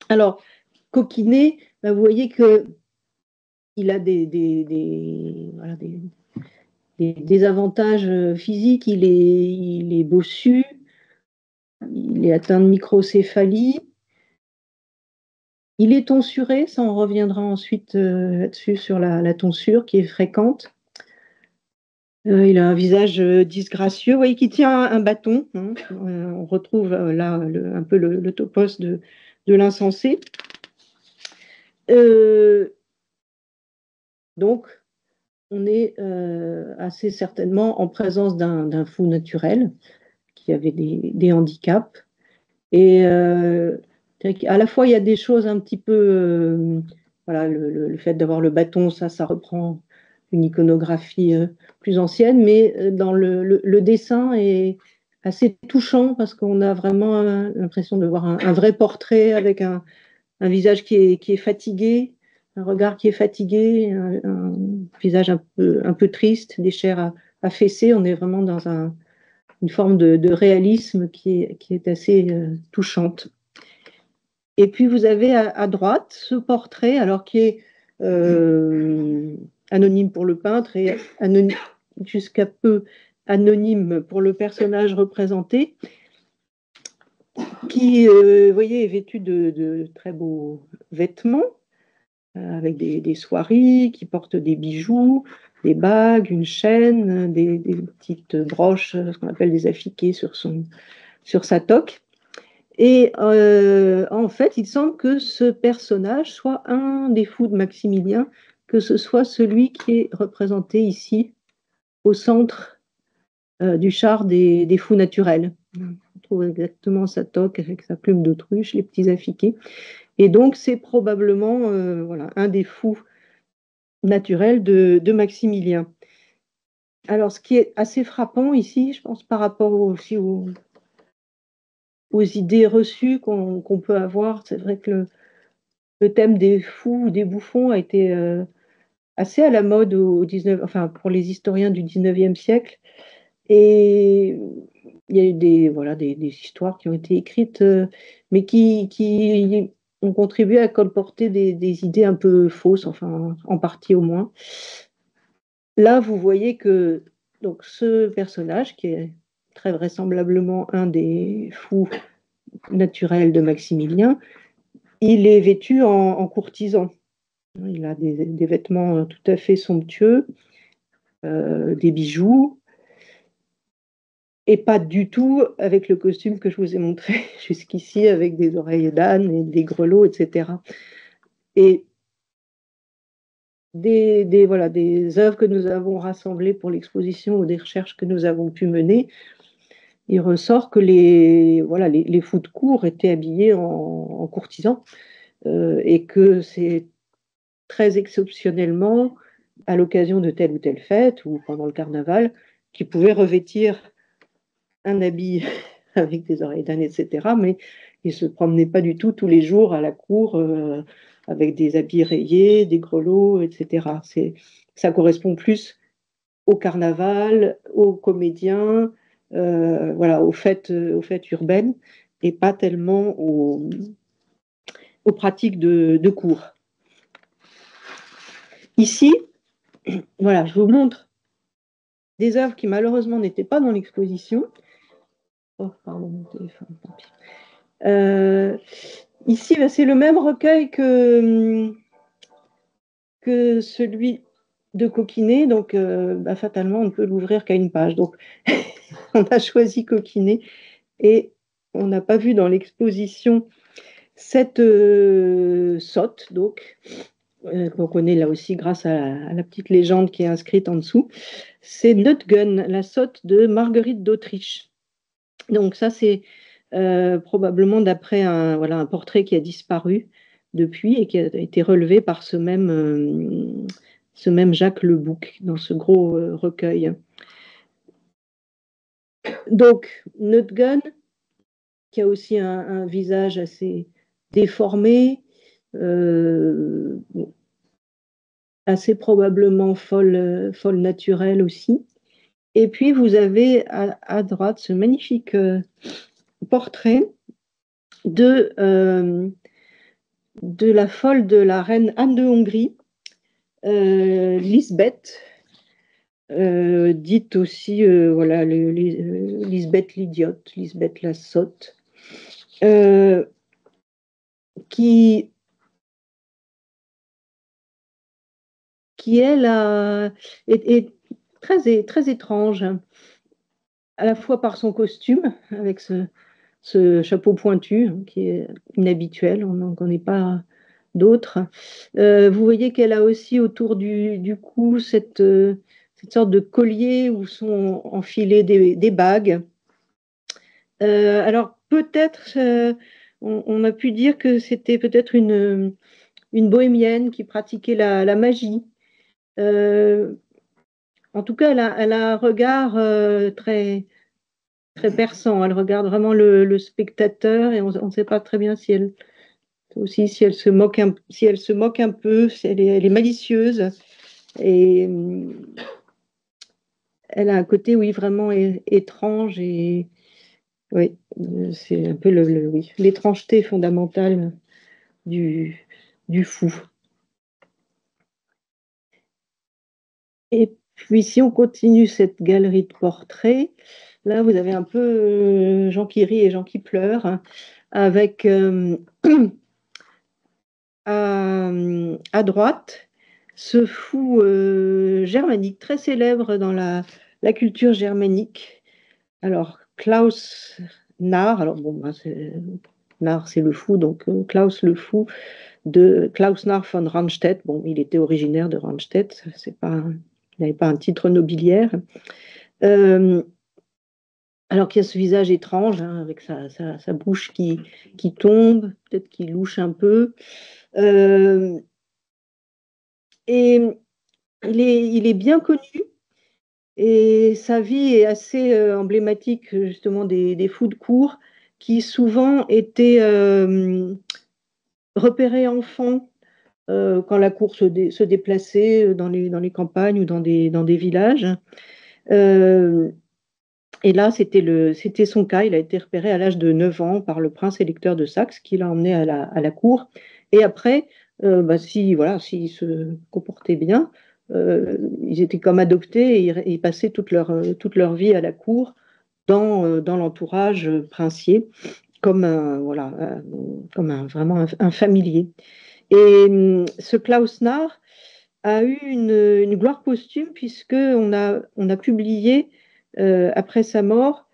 Alors, Coquinet, ben, vous voyez qu'il a voilà, des avantages physiques, il est bossu, il est atteint de microcéphalie, il est tonsuré, ça on reviendra ensuite là-dessus sur la tonsure qui est fréquente. Il a un visage disgracieux, vous voyez qu'il tient un bâton, hein. On retrouve là un peu le topos de l'insensé. Donc, on est assez certainement en présence d'un fou naturel qui avait des handicaps. Et à la fois, il y a des choses un petit peu, voilà, le fait d'avoir le bâton, ça reprend une iconographie plus ancienne, mais dans le dessin est assez touchant parce qu'on a vraiment l'impression de voir un vrai portrait avec un visage qui est fatigué, un regard qui est fatigué, un visage un peu triste, des chairs affaissées. On est vraiment dans une forme de réalisme qui est assez touchante. Et puis vous avez à droite ce portrait, alors qui est anonyme pour le peintre et jusqu'à peu anonyme pour le personnage représenté, qui, vous voyez, est vêtu de très beaux vêtements, avec des soieries, qui portent des bijoux, des bagues, une chaîne, des petites broches, ce qu'on appelle des appliqués sur sa toque. Et en fait, il semble que ce personnage soit un des fous de Maximilien, que ce soit celui qui est représenté ici au centre du char des fous naturels. On trouve exactement sa toque avec sa plume d'autruche, les petits affiqués. Et donc, c'est probablement voilà, un des fous naturels de Maximilien. Alors, ce qui est assez frappant ici, je pense, par rapport aussi aux idées reçues qu'on peut avoir, c'est vrai que le thème des fous ou des bouffons a été assez à la mode enfin, pour les historiens du 19e siècle. Et il y a eu voilà, des histoires qui ont été écrites, mais qui ont contribué à colporter des idées un peu fausses, enfin, en partie au moins. Là, vous voyez que donc, ce personnage, qui est très vraisemblablement un des fous naturels de Maximilien, il est vêtu en courtisan. Il a des vêtements tout à fait somptueux, des bijoux, et pas du tout avec le costume que je vous ai montré jusqu'ici, avec des oreilles d'âne et des grelots, etc. Et voilà, des œuvres que nous avons rassemblées pour l'exposition ou des recherches que nous avons pu mener, il ressort que voilà, les fous de cour étaient habillés en courtisans, et que c'est très exceptionnellement, à l'occasion de telle ou telle fête ou pendant le carnaval, qu'ils pouvaient revêtir un habit avec des oreilles d'âne, etc. Mais ils ne se promenaient pas du tout tous les jours à la cour avec des habits rayés, des grelots, etc. Ça correspond plus au carnaval, aux comédiens, voilà, aux fêtes urbaines, et pas tellement aux pratiques de cour. Ici, voilà, je vous montre des œuvres qui malheureusement n'étaient pas dans l'exposition. Oh, pardon, mon téléphone, tant pis. Ici, bah, c'est le même recueil que celui de Coquinet, donc bah, fatalement, on ne peut l'ouvrir qu'à une page. Donc, on a choisi Coquinet et on n'a pas vu dans l'exposition cette sotte, donc qu'on connaît là aussi grâce à la petite légende qui est inscrite en dessous. C'est Nutgun, la sotte de Marguerite d'Autriche. Donc ça, c'est probablement d'après voilà, un portrait qui a disparu depuis et qui a été relevé par ce même Jacques Le Bouc dans ce gros recueil. Donc, Nutgun, qui a aussi un visage assez déformé, assez probablement folle naturelle aussi. Et puis, vous avez à droite ce magnifique portrait de la folle de la reine Anne de Hongrie, Lisbeth, dite aussi voilà, Lisbeth l'idiote, Lisbeth la sotte, qui elle, est très étrange, à la fois par son costume, avec ce chapeau pointu, hein, qui est inhabituel, on n'en connaît pas d'autres. Vous voyez qu'elle a aussi autour du cou cette sorte de collier où sont enfilées des bagues. Alors peut-être, on a pu dire que c'était peut-être une bohémienne qui pratiquait la magie. En tout cas, elle a un regard très, très perçant. Elle regarde vraiment le spectateur et on ne sait pas très bien si elle, aussi, si elle se moque si elle se moque un peu, si elle est malicieuse. Et elle a un côté, oui, vraiment étrange. Et oui, c'est un peu oui, l'étrangeté fondamentale du fou. Et puis, si on continue cette galerie de portraits, là, vous avez un peu gens qui rient et gens qui pleurent, hein, avec à droite ce fou germanique très célèbre dans la culture germanique. Alors, Klaus Narr, alors bon, Narr c'est le fou, donc Klaus le fou de Klaus Narr von Randstedt. Bon, il était originaire de Randstedt, il n'avait pas un titre nobiliaire. Alors qu'il y a ce visage étrange, hein, avec sa bouche qui tombe, peut-être qu'il louche un peu. Et il est bien connu et sa vie est assez emblématique justement des fous de cour qui souvent étaient repérés enfants quand la cour se déplaçait dans les campagnes ou dans des villages. Euh, et là, c'était son cas. Il a été repéré à l'âge de 9 ans par le prince électeur de Saxe qui l'a emmené à la cour. Et après, voilà, s'ils se comportaient bien, ils étaient comme adoptés et ils passaient toute leur vie à la cour dans l'entourage princier, comme voilà, vraiment un familier. Et ce Klaus Narr a eu une gloire posthume puisque on a publié après sa mort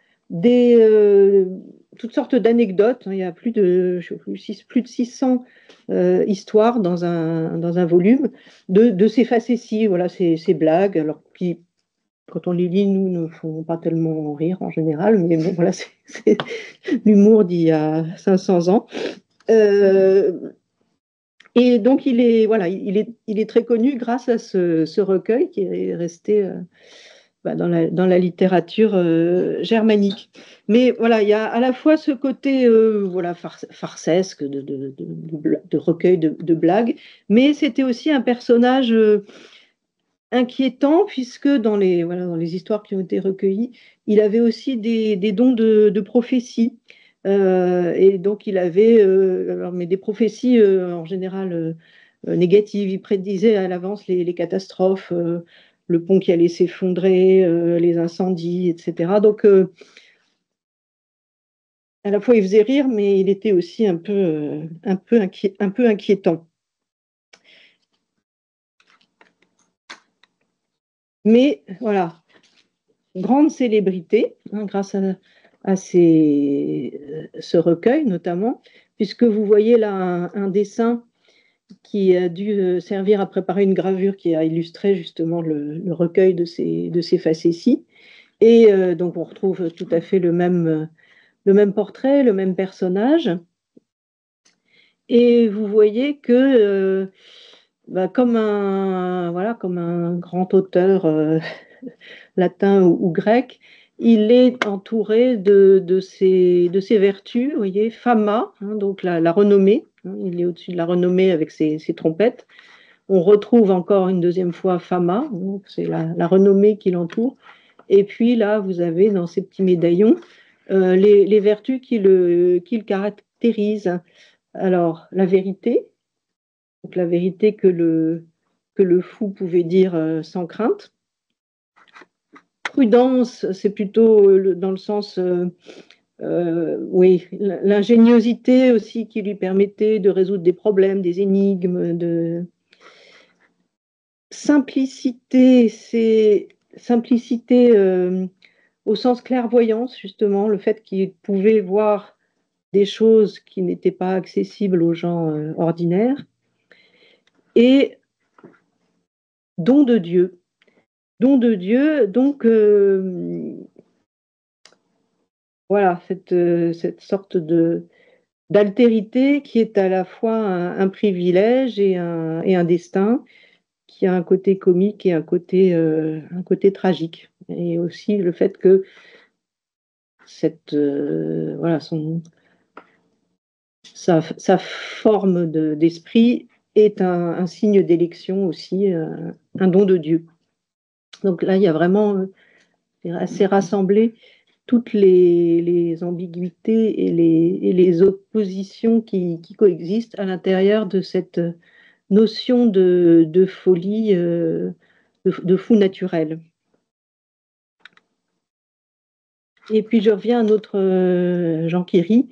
toutes sortes d'anecdotes. Il y a plus de 600 histoires dans un volume de ces facéties, voilà, ces blagues, alors qui, quand on les lit, nous ne font pas tellement rire en général, mais bon, voilà, c'est l'humour d'il y a 500 ans. Et donc, voilà, il est très connu grâce à ce recueil qui est resté dans la littérature germanique. Mais voilà, il y a à la fois ce côté voilà, farcesque de recueil de blagues, mais c'était aussi un personnage inquiétant, puisque voilà, dans les histoires qui ont été recueillies, il avait aussi des dons de prophétie. Et donc, il avait mais des prophéties en général négatives. Il prédisait à l'avance les catastrophes, le pont qui allait s'effondrer, les incendies, etc. Donc, à la fois, il faisait rire, mais il était aussi un peu inquiétant. Mais voilà, grande célébrité, hein, grâce à ce recueil notamment, puisque vous voyez là un dessin qui a dû servir à préparer une gravure qui a illustré justement le recueil de ces facéties. Et donc on retrouve tout à fait le même portrait, le même personnage. Et vous voyez que, voilà, comme un grand auteur latin ou grec, il est entouré de ses vertus, vous voyez, fama, hein, donc la renommée, hein, il est au-dessus de la renommée avec ses trompettes. On retrouve encore une deuxième fois fama, donc c'est la renommée qui l'entoure. Et puis là, vous avez dans ces petits médaillons les vertus qui le caractérisent. Alors, la vérité, donc la vérité que le fou pouvait dire sans crainte. Prudence, c'est plutôt dans le sens, oui, l'ingéniosité aussi qui lui permettait de résoudre des problèmes, des énigmes, de simplicité, c'est simplicité au sens clairvoyance, justement, le fait qu'il pouvait voir des choses qui n'étaient pas accessibles aux gens ordinaires, et don de Dieu. Don de Dieu, donc voilà, cette sorte d'altérité qui est à la fois un privilège et un destin, qui a un côté comique et un côté tragique. Et aussi le fait que voilà, sa forme d'esprit est un signe d'élection aussi, un don de Dieu. Donc là, il y a vraiment assez rassemblé toutes les ambiguïtés et les oppositions qui coexistent à l'intérieur de cette notion de folie, de fou naturel. Et puis je reviens à un autre Jean qui rit,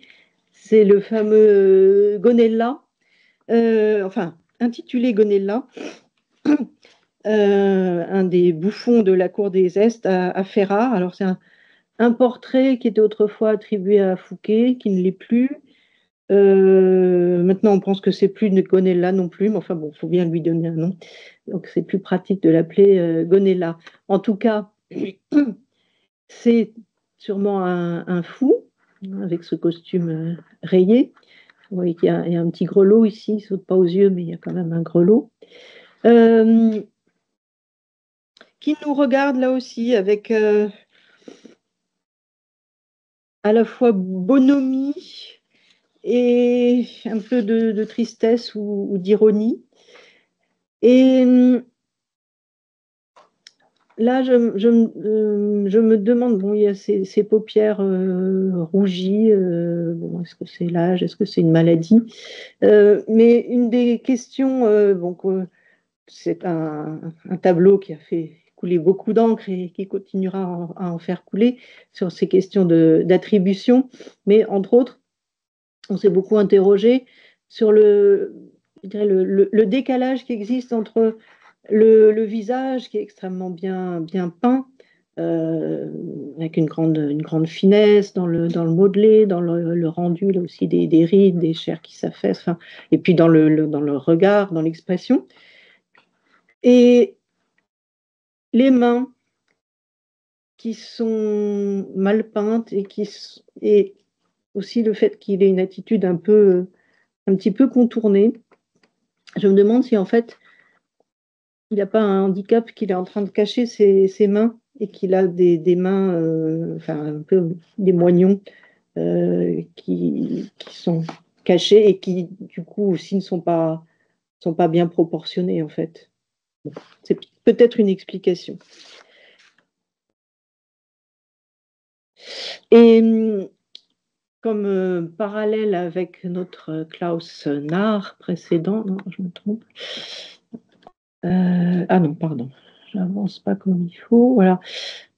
c'est le fameux Gonella, enfin intitulé Gonella, un des bouffons de la cour des Est à Ferrat. Alors c'est un portrait qui était autrefois attribué à Fouquet, qui ne l'est plus. Maintenant, on pense que c'est plus Gonella non plus, mais enfin bon, il faut bien lui donner un nom. Donc c'est plus pratique de l'appeler Gonella. En tout cas, c'est sûrement un fou, avec ce costume rayé. Vous voyez qu'il y a un petit grelot ici, il ne saute pas aux yeux, mais il y a quand même un grelot. Qui nous regarde là aussi avec à la fois bonhomie et un peu de tristesse ou d'ironie. Et là, je me demande, bon, il y a ces paupières rougies, bon, est-ce que c'est l'âge, est-ce que c'est une maladie? Mais une des questions, bon, c'est un tableau qui a fait couler beaucoup d'encre et qui continuera à en faire couler sur ces questions d'attribution. Mais entre autres, on s'est beaucoup interrogé sur je dirais le décalage qui existe entre le visage qui est extrêmement bien peint, avec une grande finesse dans le modelé, dans le rendu là aussi des rides, des chairs qui s'affaissent, enfin, et puis dans le regard, dans l'expression. Et les mains qui sont mal peintes et aussi le fait qu'il ait une attitude un petit peu contournée. Je me demande si en fait il n'a pas un handicap, qu'il est en train de cacher ses mains et qu'il a des mains, enfin un peu des moignons qui sont cachés et qui du coup aussi ne sont pas bien proportionnés en fait. Bon, c'est peut-être une explication. Et comme parallèle avec notre Klaus Narr précédent, non, je me trompe. Ah non, pardon, j'avance pas comme il faut. Voilà,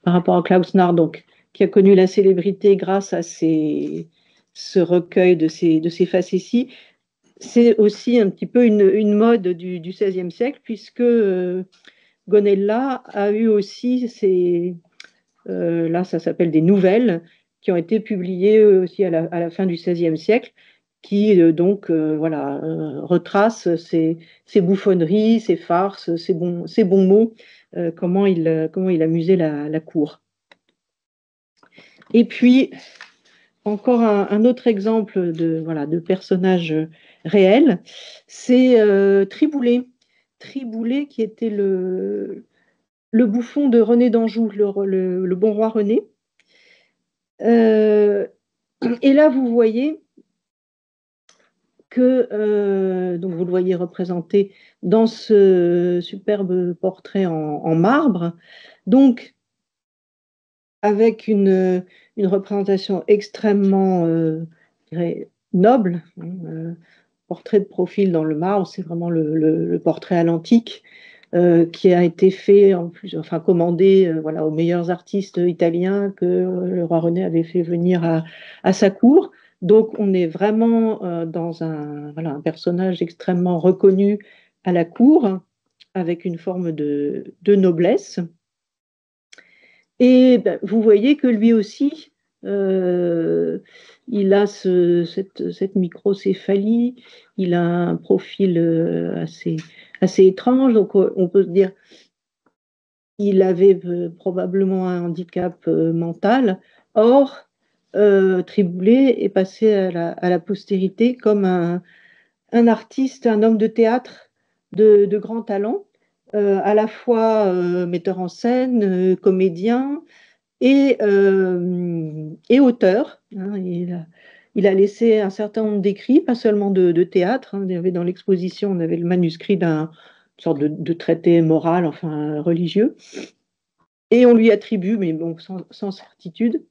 par rapport à Klaus Narr, donc, qui a connu la célébrité grâce à ce recueil de ces facéties. C'est aussi un petit peu une mode du XVIe siècle, puisque Gonella a eu aussi là ça s'appelle des nouvelles, qui ont été publiées aussi à la fin du XVIe siècle, qui donc voilà, retrace ces bouffonneries, ces farces, ces bons mots, comment il amusait la cour. Et puis, encore un autre exemple de personnage réel, c'est Triboulet. Triboulet qui était le bouffon de René d'Anjou, le bon roi René. Et là, vous voyez que, donc vous le voyez représenté dans ce superbe portrait en marbre. Donc, avec une représentation extrêmement je dirais, noble. Portrait de profil dans le marbre, c'est vraiment le portrait à l'antique qui a été fait en plus, enfin commandé voilà, aux meilleurs artistes italiens que le roi René avait fait venir à sa cour. Donc on est vraiment dans voilà, un personnage extrêmement reconnu à la cour, avec une forme de noblesse. Et ben, vous voyez que lui aussi, il a cette microcéphalie, il a un profil assez étrange, donc on peut se dire qu'il avait probablement un handicap mental. Or, Triboulet est passé à la postérité comme un artiste, un homme de théâtre de grand talent, à la fois metteur en scène, comédien et auteur. Hein. Il a laissé un certain nombre d'écrits, pas seulement de théâtre. Hein. Il y avait dans l'exposition, on avait le manuscrit d'une sorte de traité moral, enfin religieux. Et on lui attribue, mais bon, sans certitude,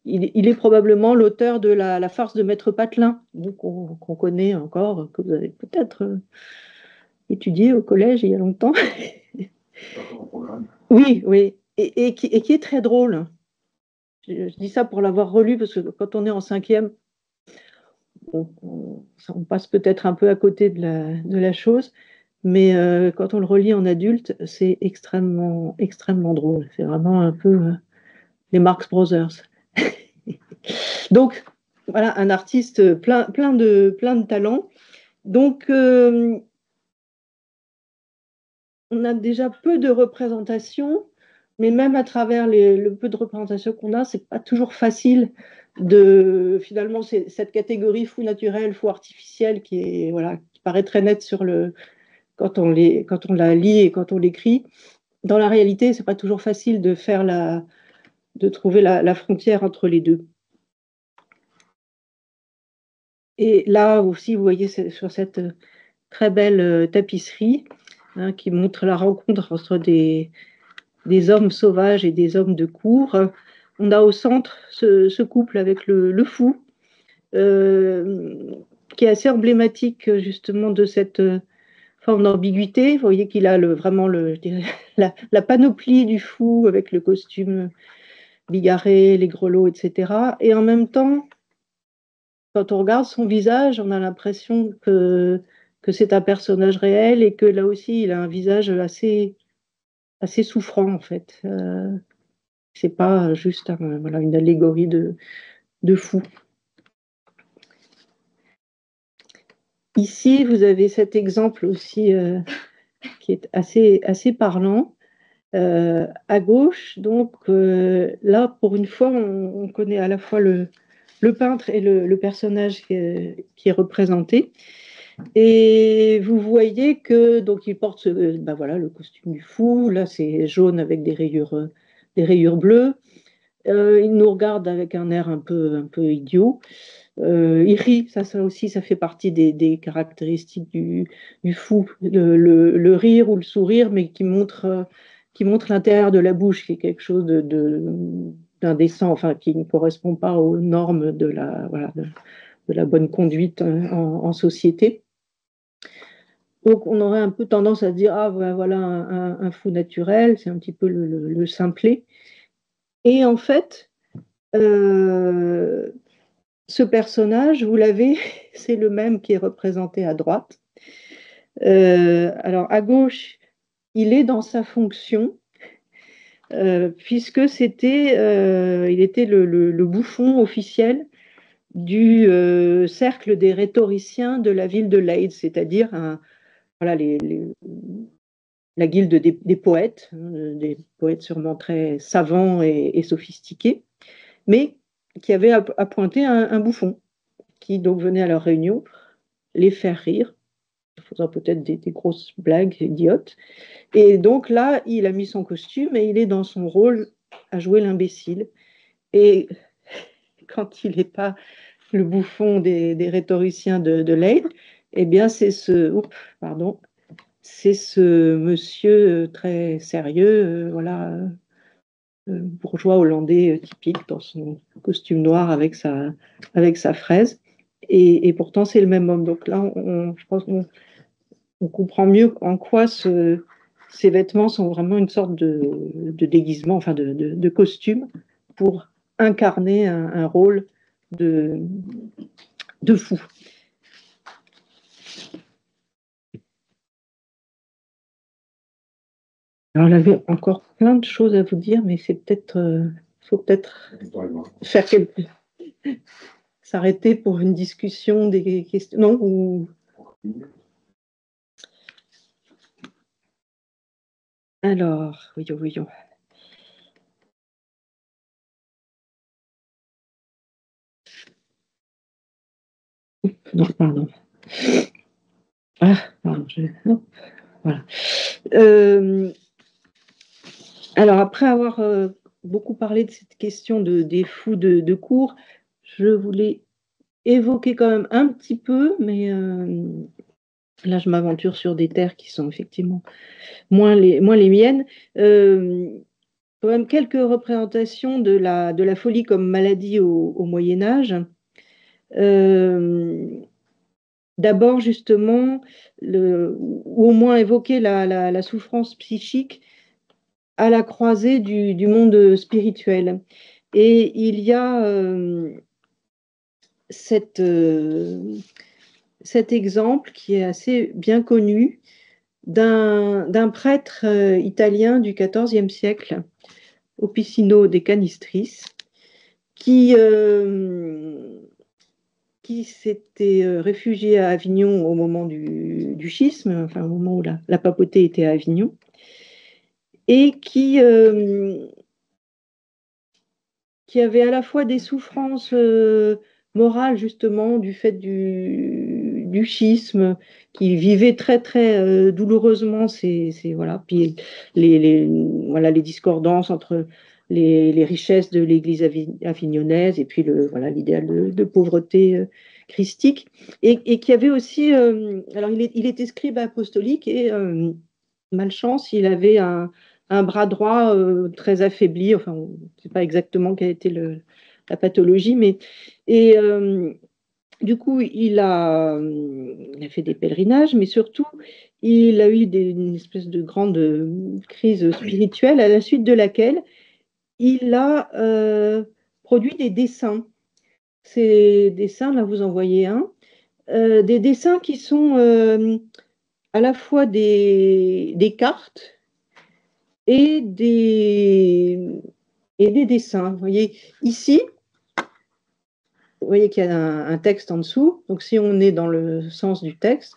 il est probablement l'auteur de la farce de Maître Patelin, qu'on connaît encore, que vous avez peut-être étudié au collège il y a longtemps. Oui, oui, et qui est très drôle. Je dis ça pour l'avoir relu, parce que quand on est en cinquième, on passe peut-être un peu à côté de la chose, mais quand on le relit en adulte, c'est extrêmement, extrêmement drôle. C'est vraiment un peu les Marx Brothers. Donc, voilà, un artiste plein de talent. Donc, on a déjà peu de représentations, mais même à travers le peu de représentations qu'on a, c'est pas toujours facile finalement, c'est cette catégorie fou naturel, fou artificiel voilà, qui paraît très nette quand on la lit et quand on l'écrit. Dans la réalité, c'est pas toujours facile de trouver la frontière entre les deux. Et là aussi, vous voyez sur cette très belle tapisserie, hein, qui montre la rencontre entre des hommes sauvages et des hommes de cour. On a au centre ce couple avec le fou, qui est assez emblématique justement de cette forme d'ambiguïté. Vous voyez qu'il a vraiment je dirais, la panoplie du fou, avec le costume bigarré, les grelots, etc. Et en même temps, quand on regarde son visage, on a l'impression que c'est un personnage réel, et que là aussi, il a un visage assez souffrant, en fait. C'est pas juste voilà, une allégorie de fou. Ici, vous avez cet exemple aussi qui est assez parlant. À gauche, donc là, pour une fois, on connaît à la fois le peintre et le personnage qui est représenté. Et vous voyez que donc il porte ben voilà, le costume du fou. Là, c'est jaune avec des rayures bleues. Il nous regarde avec un air un peu idiot. Il rit, ça aussi, ça fait partie des caractéristiques du fou, le rire ou le sourire, mais qui montre l'intérieur de la bouche, qui est quelque chose d'indécent, enfin qui ne correspond pas aux normes voilà, de la bonne conduite en société. Donc on aurait un peu tendance à dire, ah voilà un fou naturel, c'est un petit peu le simplet. Et en fait, ce personnage, vous l'avez, c'est le même qui est représenté à droite. Alors à gauche, il est dans sa fonction, puisque il était le bouffon officiel du cercle des rhétoriciens de la ville de Leyde, c'est-à-dire voilà, la guilde des poètes, hein, des poètes sûrement très savants et sophistiqués, mais qui avaient appointé un bouffon, qui donc venait à leur réunion les faire rire, en faisant peut-être des grosses blagues idiotes. Et donc là, il a mis son costume et il est dans son rôle à jouer l'imbécile. Et quand il n'est pas le bouffon des rhétoriciens de Leyde, eh bien c'est pardon, c'est ce monsieur très sérieux, voilà, bourgeois hollandais typique, dans son costume noir avec sa fraise. Et pourtant, c'est le même homme. Donc là, je pense qu'on comprend mieux en quoi ces vêtements sont vraiment une sorte de déguisement, enfin de costume, pour incarner un rôle de, de fou. Alors, j'avais encore plein de choses à vous dire, mais c'est peut-être, faut peut-être faire s'arrêter pour une discussion des questions. Non, ou alors, voyons, voyons. Non, pardon. Ah, pardon, hop, voilà. Alors, après avoir beaucoup parlé de cette question des fous de cour, je voulais évoquer quand même un petit peu, mais là, je m'aventure sur des terres qui sont effectivement moins les miennes. Quand même quelques représentations de la folie comme maladie au Moyen Âge. D'abord, justement, ou au moins évoquer la souffrance psychique à la croisée du monde spirituel. Et il y a cet exemple qui est assez bien connu d'un prêtre italien du XIVe siècle, Opicino de Canistris, qui s'était réfugié à Avignon au moment du schisme, enfin au moment où la papauté était à Avignon, et qui avait à la fois des souffrances morales, justement, du fait du schisme, qui vivait très, très douloureusement voilà, puis voilà, les discordances entre les richesses de l'Église avignonnaise et puis voilà, l'idéal de pauvreté christique, et qui avait aussi, alors il était scribe apostolique, et malchance, il avait un bras droit très affaibli, enfin, on ne sait pas exactement quelle était la pathologie, mais et du coup, il a fait des pèlerinages, mais surtout, il a eu une espèce de grande crise spirituelle, à la suite de laquelle il a produit des dessins. Ces dessins, là, vous en voyez un, des dessins qui sont à la fois des cartes et des dessins. Vous voyez, ici, vous voyez qu'il y a un texte en dessous. Donc, si on est dans le sens du texte,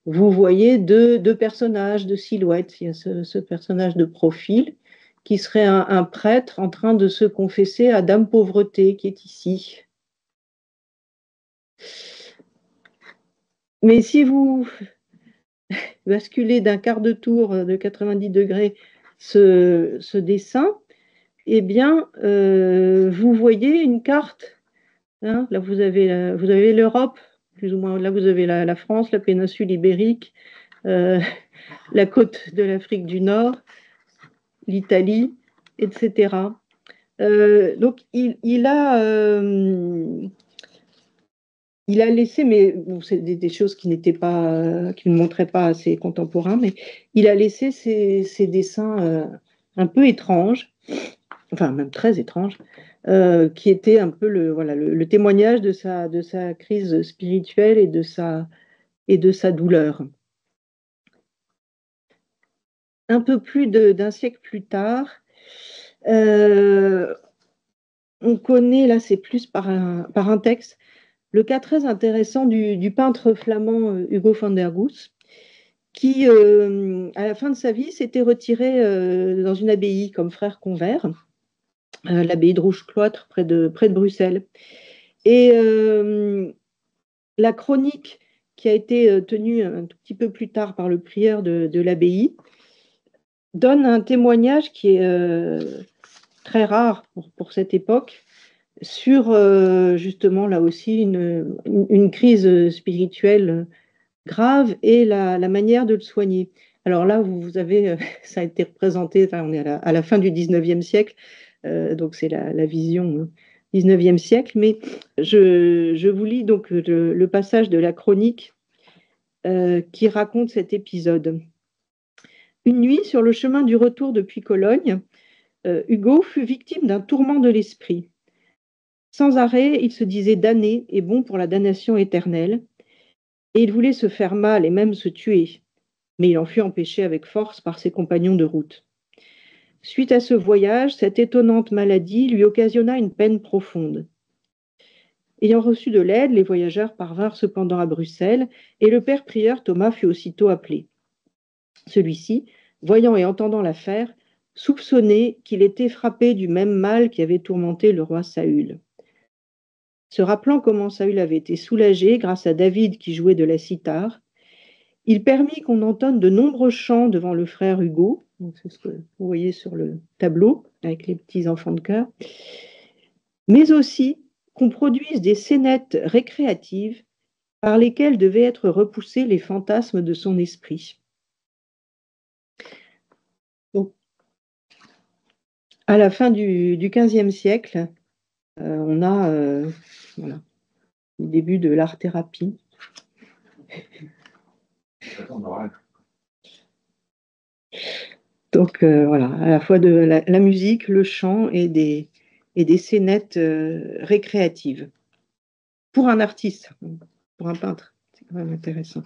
vous voyez deux personnages de silhouette. Il y a ce personnage de profil qui serait un prêtre en train de se confesser à Dame Pauvreté, qui est ici. Mais si vous basculez d'un quart de tour de 90 degrés ce dessin, eh bien, vous voyez une carte. Hein, là, vous avez l'Europe, plus ou moins. Là, vous avez la France, la péninsule ibérique, la côte de l'Afrique du Nord, l'Italie, etc. Donc, il a laissé, mais bon, c'est des choses qui qui ne montraient pas à ses contemporains, mais il a laissé ces dessins un peu étranges, enfin même très étranges, qui étaient un peu voilà, le témoignage de sa crise spirituelle et de sa douleur. Un peu plus d'un siècle plus tard, on connaît, là c'est plus par un texte, le cas très intéressant du peintre flamand Hugo van der Goes, qui, à la fin de sa vie, s'était retiré dans une abbaye comme frère convers, l'abbaye de Rouge-Cloître, près de Bruxelles. Et la chronique qui a été tenue un tout petit peu plus tard par le prieur de l'abbaye donne un témoignage qui est très rare pour cette époque, sur justement là aussi une crise spirituelle grave et la manière de le soigner. Alors là, vous avez, ça a été représenté, enfin, on est à la fin du 19e siècle, donc c'est la vision 19e siècle, mais je vous lis donc le passage de la chronique qui raconte cet épisode. Une nuit, sur le chemin du retour depuis Cologne, Hugo fut victime d'un tourment de l'esprit. Sans arrêt, il se disait damné et bon pour la damnation éternelle, et il voulait se faire mal et même se tuer, mais il en fut empêché avec force par ses compagnons de route. Suite à ce voyage, cette étonnante maladie lui occasionna une peine profonde. Ayant reçu de l'aide, les voyageurs parvinrent cependant à Bruxelles, et le père prieur Thomas fut aussitôt appelé. Celui-ci, voyant et entendant l'affaire, soupçonnait qu'il était frappé du même mal qui avait tourmenté le roi Saül. Se rappelant comment Saül avait été soulagé grâce à David qui jouait de la cithare, il permit qu'on entonne de nombreux chants devant le frère Hugo, c'est ce que vous voyez sur le tableau avec les petits enfants de chœur, mais aussi qu'on produise des scénettes récréatives par lesquelles devaient être repoussés les fantasmes de son esprit. Donc, à la fin du XVe siècle, on a voilà, le début de l'art-thérapie. Donc voilà, à la fois de la musique, le chant et des scénettes récréatives. Pour un artiste, pour un peintre, c'est quand même intéressant.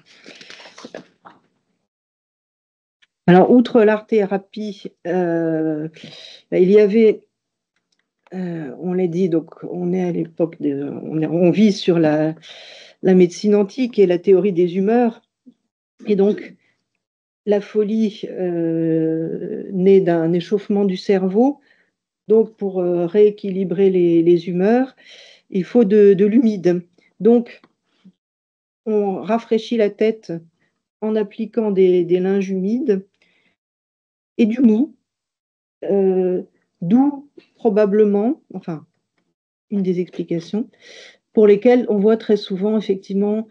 Alors, outre l'art-thérapie, il y avait, on l'a dit, donc on est à l'époque, on vit sur la médecine antique et la théorie des humeurs, et donc la folie naît d'un échauffement du cerveau. Donc, pour rééquilibrer les humeurs, il faut de l'humide. Donc, on rafraîchit la tête en appliquant des linges humides et du mou, d'où probablement, enfin, une des explications, pour lesquelles on voit très souvent effectivement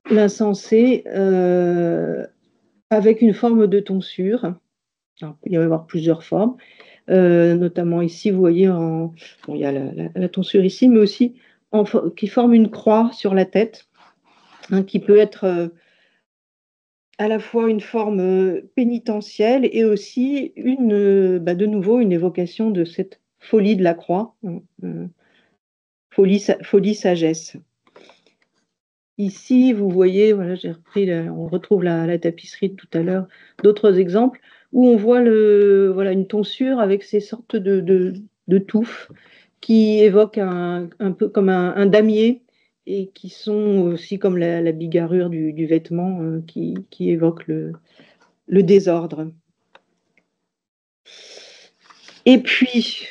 l'insensé avec une forme de tonsure. Alors, il peut y avoir plusieurs formes. Notamment ici, vous voyez, il y a la tonsure ici, mais aussi qui forme une croix sur la tête, hein, qui peut être à la fois une forme pénitentielle et aussi de nouveau une évocation de cette folie de la croix, hein, folie sagesse. Ici, vous voyez, voilà, j'ai repris, on retrouve la tapisserie de tout à l'heure, d'autres exemples où on voit voilà, une tonsure avec ces sortes de touffes qui évoquent un peu comme un damier et qui sont aussi comme la bigarrure du vêtement qui évoque le désordre. Et puis,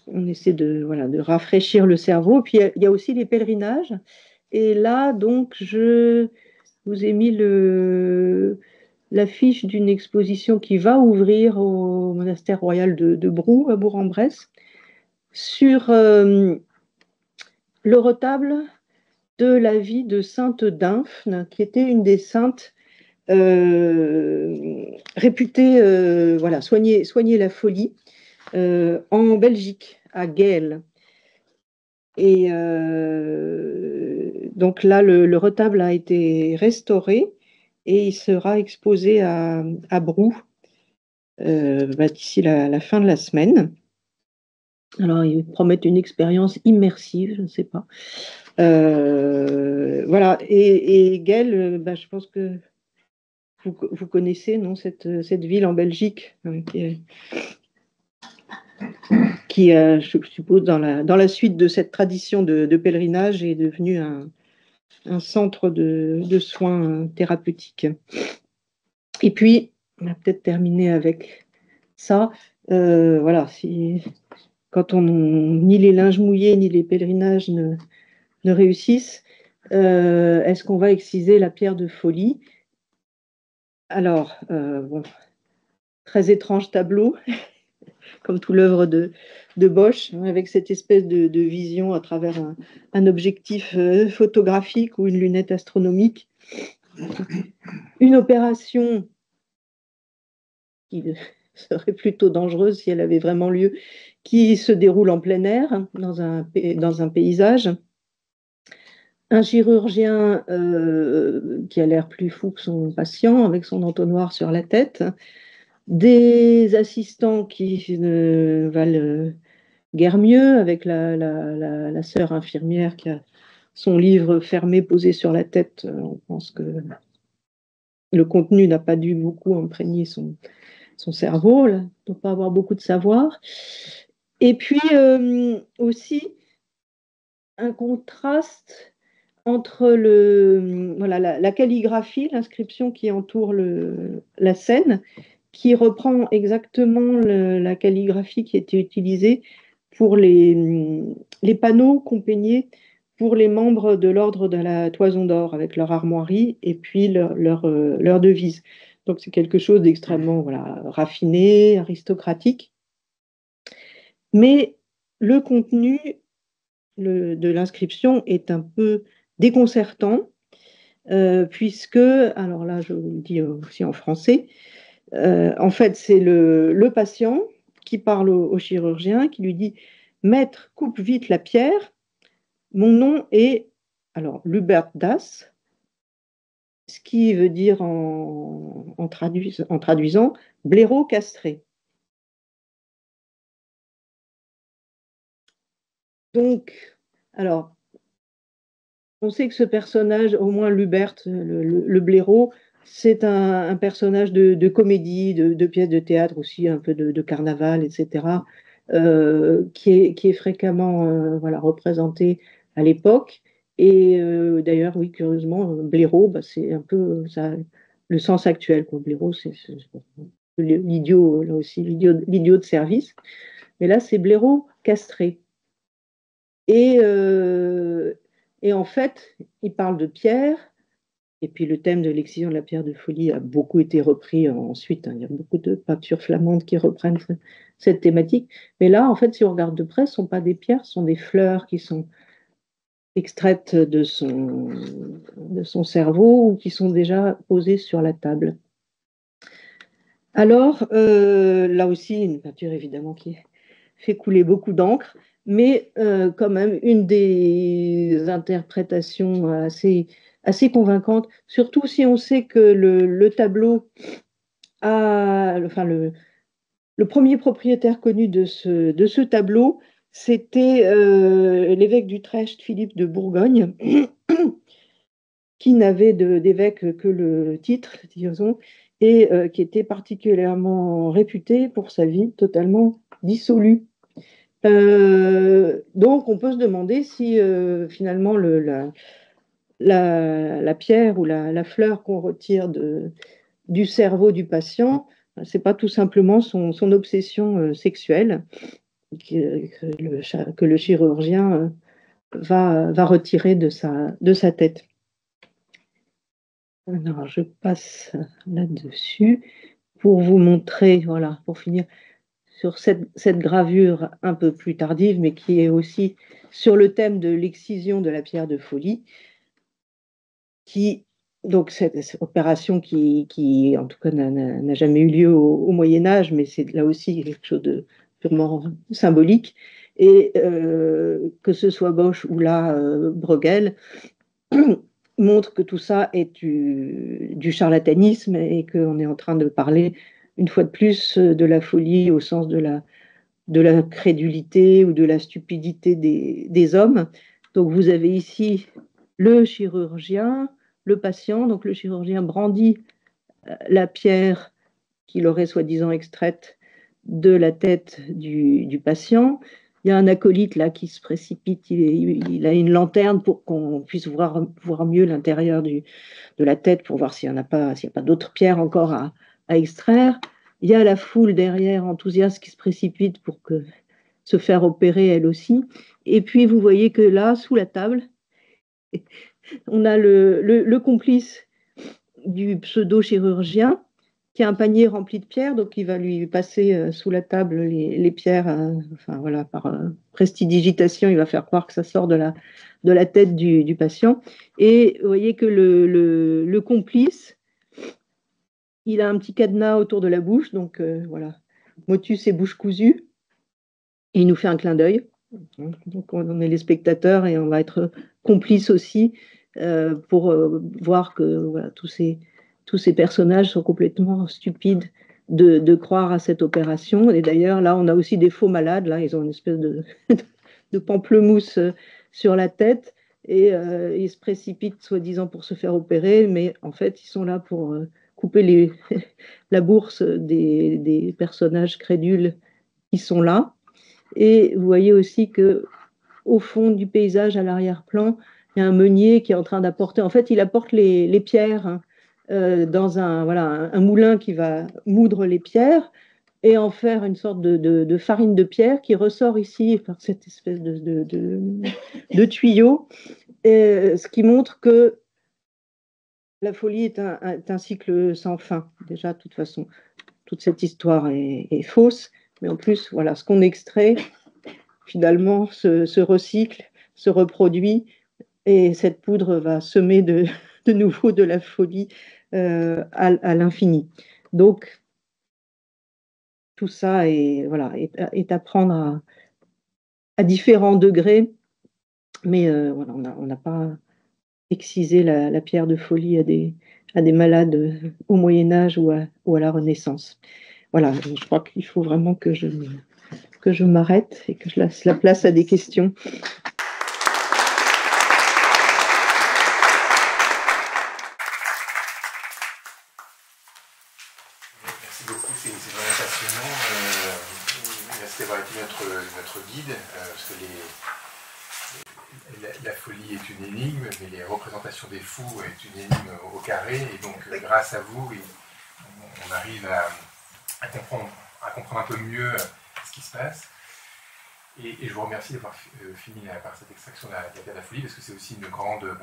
on essaie de rafraîchir le cerveau. Puis, il y a aussi les pèlerinages. Et là, donc, je vous ai mis l'affiche d'une exposition qui va ouvrir au monastère royal de Brou, à Bourg-en-Bresse, sur le retable de la vie de Sainte Dymphne, qui était une des saintes réputées voilà, soigner la folie en Belgique, à Geel. Et donc là, le retable a été restauré et il sera exposé à Brou d'ici la fin de la semaine. Alors, ils promettent une expérience immersive, je ne sais pas. Voilà, et Geel, je pense que vous connaissez, non, cette ville en Belgique, qui je suppose, dans la suite de cette tradition de pèlerinage, est devenue un centre de soins thérapeutiques. Et puis, on va peut-être terminer avec ça. Voilà, quand ni les linges mouillés ni les pèlerinages ne réussissent, est-ce qu'on va exciser la pierre de folie? Alors, bon, très étrange tableau. comme tout l'œuvre de Bosch, hein, avec cette espèce de vision à travers un objectif photographique ou une lunette astronomique. Une opération qui serait plutôt dangereuse si elle avait vraiment lieu, qui se déroule en plein air, hein, dans un paysage. Un chirurgien qui a l'air plus fou que son patient, avec son entonnoir sur la tête. Des assistants qui ne valent guère mieux, avec la sœur infirmière qui a son livre fermé posé sur la tête. On pense que le contenu n'a pas dû beaucoup imprégner son cerveau, il ne doit pas avoir beaucoup de savoir. Et puis aussi un contraste entre la calligraphie, l'inscription qui entoure la scène, qui reprend exactement la calligraphie qui était utilisée pour les panneaux qu'on peignait pour les membres de l'ordre de la Toison d'Or, avec leur armoirie et puis leur devise. Donc c'est quelque chose d'extrêmement raffiné, aristocratique. Mais le contenu de l'inscription est un peu déconcertant, puisque, alors là je vous le dis aussi en français, en fait c'est le patient qui parle au chirurgien, qui lui dit: Maître, coupe vite la pierre, mon nom est, alors, Lubert Das, ce qui veut dire en traduisant blaireau castré. Donc, alors, on sait que ce personnage, au moins Lubert, le blaireau, c'est un personnage de comédie, de pièce de théâtre aussi, un peu de carnaval, etc., qui est fréquemment représenté à l'époque. Et d'ailleurs, oui, curieusement, blaireau, bah, c'est un peu ça, le sens actuel, quoi. Blaireau, c'est l'idiot, là aussi, l'idiot de service. Mais là, c'est blaireau castré. Et, et en fait, il parle de pierre, et puis le thème de l'excision de la pierre de folie a beaucoup été repris ensuite, hein. Il y a beaucoup de peintures flamandes qui reprennent cette thématique. Mais là, en fait, si on regarde de près, ce ne sont pas des pierres, ce sont des fleurs qui sont extraites de son cerveau ou qui sont déjà posées sur la table. Alors, là aussi, une peinture évidemment qui fait couler beaucoup d'encre, mais quand même une des interprétations assez convaincantes, surtout si on sait que le tableau le premier propriétaire connu de ce tableau, c'était l'évêque d'Utrecht, Philippe de Bourgogne, qui n'avait d'évêque que le titre, disons, et qui était particulièrement réputé pour sa vie totalement dissolue. Donc, on peut se demander si finalement la pierre ou la fleur qu'on retire du cerveau du patient, c'est pas tout simplement son obsession sexuelle que le chirurgien va retirer de sa tête. Alors, je passe là-dessus pour vous montrer, voilà, pour finir, sur cette gravure un peu plus tardive, mais qui est aussi sur le thème de l'excision de la pierre de folie, donc cette opération qui en tout cas n'a jamais eu lieu au Moyen Âge, mais c'est là aussi quelque chose de purement symbolique, et que ce soit Bosch ou là Bruegel, montre que tout ça est du charlatanisme et qu'on est en train de parler une fois de plus de la folie au sens de la crédulité ou de la stupidité des hommes. Donc vous avez ici le chirurgien, le patient. Donc le chirurgien brandit la pierre qu'il aurait soi-disant extraite de la tête du patient. Il y a un acolyte là qui se précipite, il a une lanterne pour qu'on puisse voir mieux l'intérieur de la tête, pour voir s'il n'y a pas d'autres pierres encore à extraire. Il y a la foule derrière, enthousiaste, qui se précipite pour se faire opérer elle aussi. Et puis vous voyez que là, sous la table, on a le complice du pseudo-chirurgien qui a un panier rempli de pierres, donc il va lui passer sous la table les pierres, enfin voilà, par prestidigitation, il va faire croire que ça sort de la tête du patient. Et vous voyez que le complice, il a un petit cadenas autour de la bouche, donc voilà, motus et bouche cousue, et il nous fait un clin d'œil. Donc on est les spectateurs et on va être complices aussi pour voir que voilà, tous ces personnages sont complètement stupides de croire à cette opération. Et d'ailleurs, là, on a aussi des faux malades. Là, ils ont une espèce de pamplemousse sur la tête et ils se précipitent soi-disant pour se faire opérer, mais en fait, ils sont là pour couper la bourse des personnages crédules qui sont là. Et vous voyez aussi que au fond du paysage, à l'arrière-plan, il y a un meunier qui est en train d'apporter. En fait, il apporte les pierres hein, dans un moulin qui va moudre les pierres et en faire une sorte de farine de pierre qui ressort ici par cette espèce de tuyau, ce qui montre que la folie est un cycle sans fin. Déjà, de toute façon, toute cette histoire est fausse, mais en plus, voilà, ce qu'on extrait finalement se recycle, se reproduit, et cette poudre va semer de nouveau de la folie à l'infini. Donc, tout ça voilà, est à prendre à différents degrés, mais voilà, on n'a pas excisé la pierre de folie à des malades au Moyen-Âge ou à la Renaissance. Voilà, je crois qu'il faut vraiment que je m'arrête et que je laisse la place à des questions. C'est vraiment passionnant. C'était avoir été notre guide, parce que la folie est une énigme, mais les représentations des fous est une énigme au carré, et donc grâce à vous, on arrive à comprendre un peu mieux ce qui se passe. Et je vous remercie d'avoir fini par cette extraction de la pierre de la folie, parce que c'est aussi une grande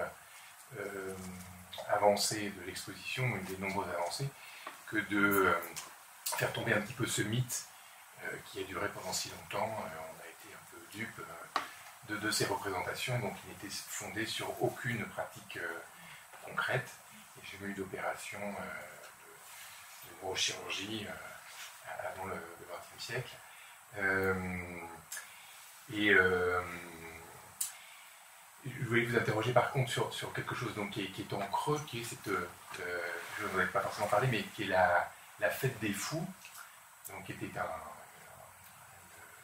avancée de l'exposition, une des nombreuses avancées, que de faire tomber un petit peu ce mythe qui a duré pendant si longtemps. On a été un peu dupe de ces représentations, donc il n'était fondé sur aucune pratique concrète. Et j'ai jamais eu d'opération de neurochirurgie avant le XXe siècle. Je voulais vous interroger par contre sur quelque chose donc, qui est en creux, qui est cette, je n'en ai pas forcément parlé, mais qui est la fête des fous, donc, qui était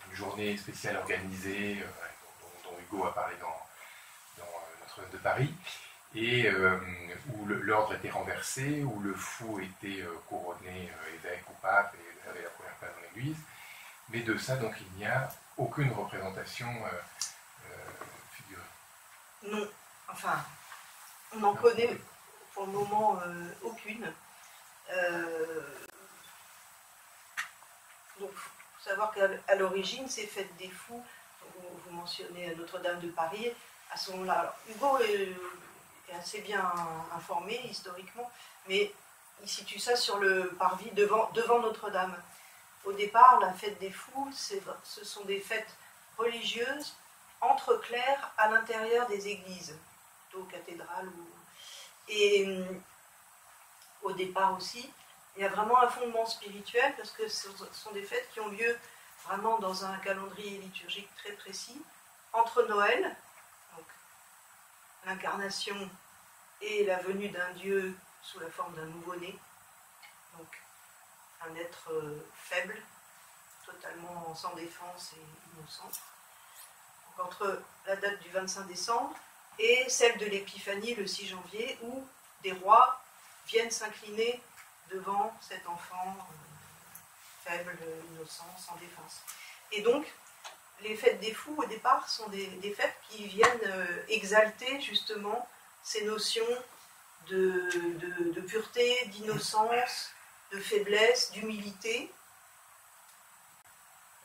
une journée spéciale organisée, dont Hugo a parlé dans Notre-Dame de Paris, et où l'ordre était renversé, où le fou était couronné évêque ou pape et avait la première place dans l'église. Mais de ça, donc, il n'y a aucune représentation figurée. Non, enfin, on n'en connaît pour le moment aucune. Donc, il faut savoir qu'à l'origine, ces fêtes des fous, vous mentionnez Notre-Dame de Paris, à ce moment-là. Alors, Hugo est assez bien informé historiquement, mais il situe ça sur le parvis devant Notre-Dame. Au départ, la fête des fous, ce sont des fêtes religieuses entre clercs à l'intérieur des églises, plutôt cathédrales. Et au départ aussi, il y a vraiment un fondement spirituel parce que ce sont des fêtes qui ont lieu vraiment dans un calendrier liturgique très précis, entre Noël, donc l'incarnation et la venue d'un Dieu sous la forme d'un nouveau-né, donc un être faible, totalement sans défense et innocent. Donc entre la date du 25 décembre et celle de l'Épiphanie le 6 janvier, où des rois viennent s'incliner devant cet enfant faible, innocent, sans défense. Et donc, les fêtes des fous, au départ, sont des fêtes qui viennent exalter justement ces notions de pureté, d'innocence, de faiblesse, d'humilité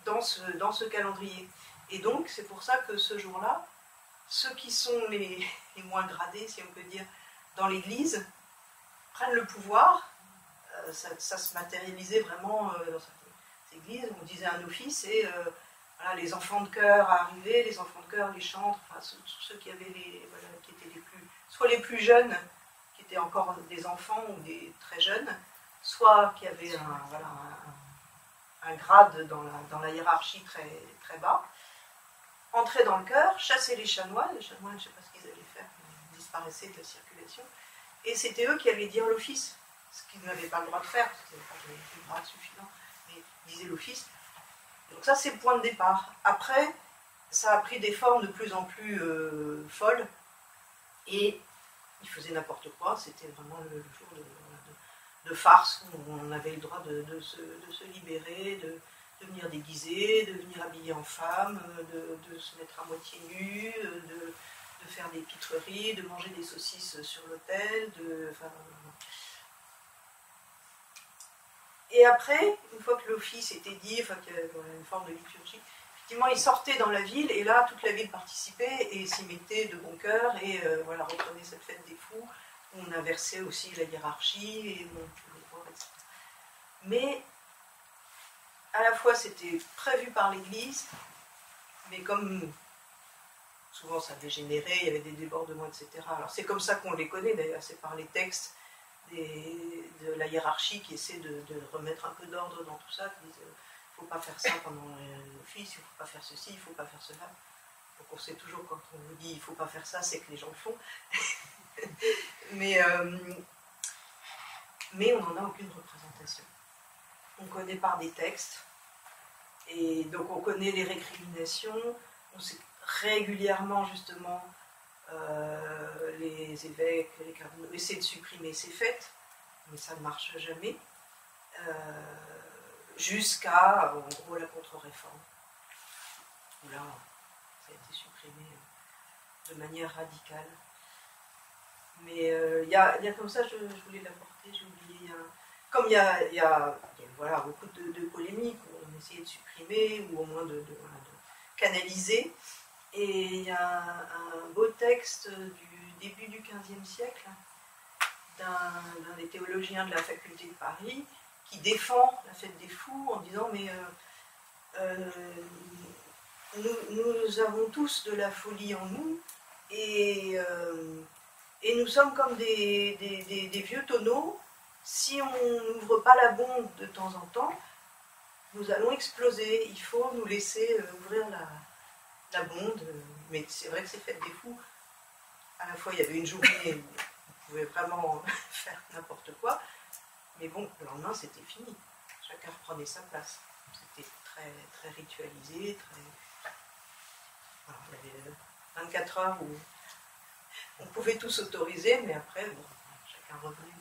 dans ce calendrier. Et donc, c'est pour ça que ce jour-là, ceux qui sont les moins gradés, si on peut dire, dans l'Église, prennent le pouvoir ça se matérialisait vraiment dans cette église. On disait un office et voilà, les enfants de chœur arrivaient, les enfants de chœur, les chantres, enfin, ceux qui avaient voilà, qui étaient soit les plus jeunes, qui étaient encore des enfants ou des très jeunes, soit qui avaient un grade dans la hiérarchie très, très bas, entraient dans le chœur, chassaient les chanoines, je ne sais pas ce qu'ils allaient faire, ils disparaissaient de la circulation, et c'était eux qui allaient dire l'office, ce qu'ils n'avaient pas le droit de faire, parce qu'ils n'avaient pas le grade suffisant, mais ils disaient l'office. Donc ça, c'est le point de départ. Après, ça a pris des formes de plus en plus folles, et ils faisaient n'importe quoi. C'était vraiment le jour de farce où on avait le droit de se libérer, de venir déguisé, de venir habillé en femme, de se mettre à moitié nu, de faire des pitreries, de manger des saucisses sur l'autel, Et après, une fois que l'office était dit, enfin qu'il y avait une forme de liturgie, effectivement, ils sortaient dans la ville, et là, toute la ville participait et s'y mettait de bon cœur, et voilà, reprenait cette fête des fous, où on inversait aussi la hiérarchie, et on pouvait voir, etc. Mais, à la fois, c'était prévu par l'Église, mais comme souvent ça dégénérait, il y avait des débordements, etc. Alors, c'est comme ça qu'on les connaît, d'ailleurs, c'est par les textes de la hiérarchie qui essaie de remettre un peu d'ordre dans tout ça, qui disent il ne faut pas faire ça pendant l'office, il ne faut pas faire ceci, il ne faut pas faire cela. Donc on sait toujours quand on vous dit il ne faut pas faire ça, c'est que les gens le font. mais on n'en a aucune représentation. On connaît par des textes, et donc on connaît les récriminations, on sait régulièrement justement les évêques, les cardinaux essaient de supprimer ces fêtes, mais ça ne marche jamais, jusqu'à, en gros, la contre-réforme, où là, ça a été supprimé de manière radicale. Mais il y a comme ça, je voulais l'apporter, j'ai oublié, comme il y a voilà, beaucoup de polémiques, où on essayait de supprimer, ou au moins de canaliser. Et il y a un beau texte du début du XVe siècle d'un des théologiens de la faculté de Paris qui défend la fête des fous en disant mais nous avons tous de la folie en nous et nous sommes comme des vieux tonneaux. Si on n'ouvre pas la bombe de temps en temps, nous allons exploser. Il faut nous laisser ouvrir la bonde, mais c'est vrai que c'est fête des fous. À la fois, il y avait une journée où on pouvait vraiment faire n'importe quoi, mais bon, le lendemain, c'était fini. Chacun reprenait sa place. C'était très, très ritualisé, très... Alors, il y avait 24 heures où on pouvait tout s'autoriser, mais après, bon, chacun revenait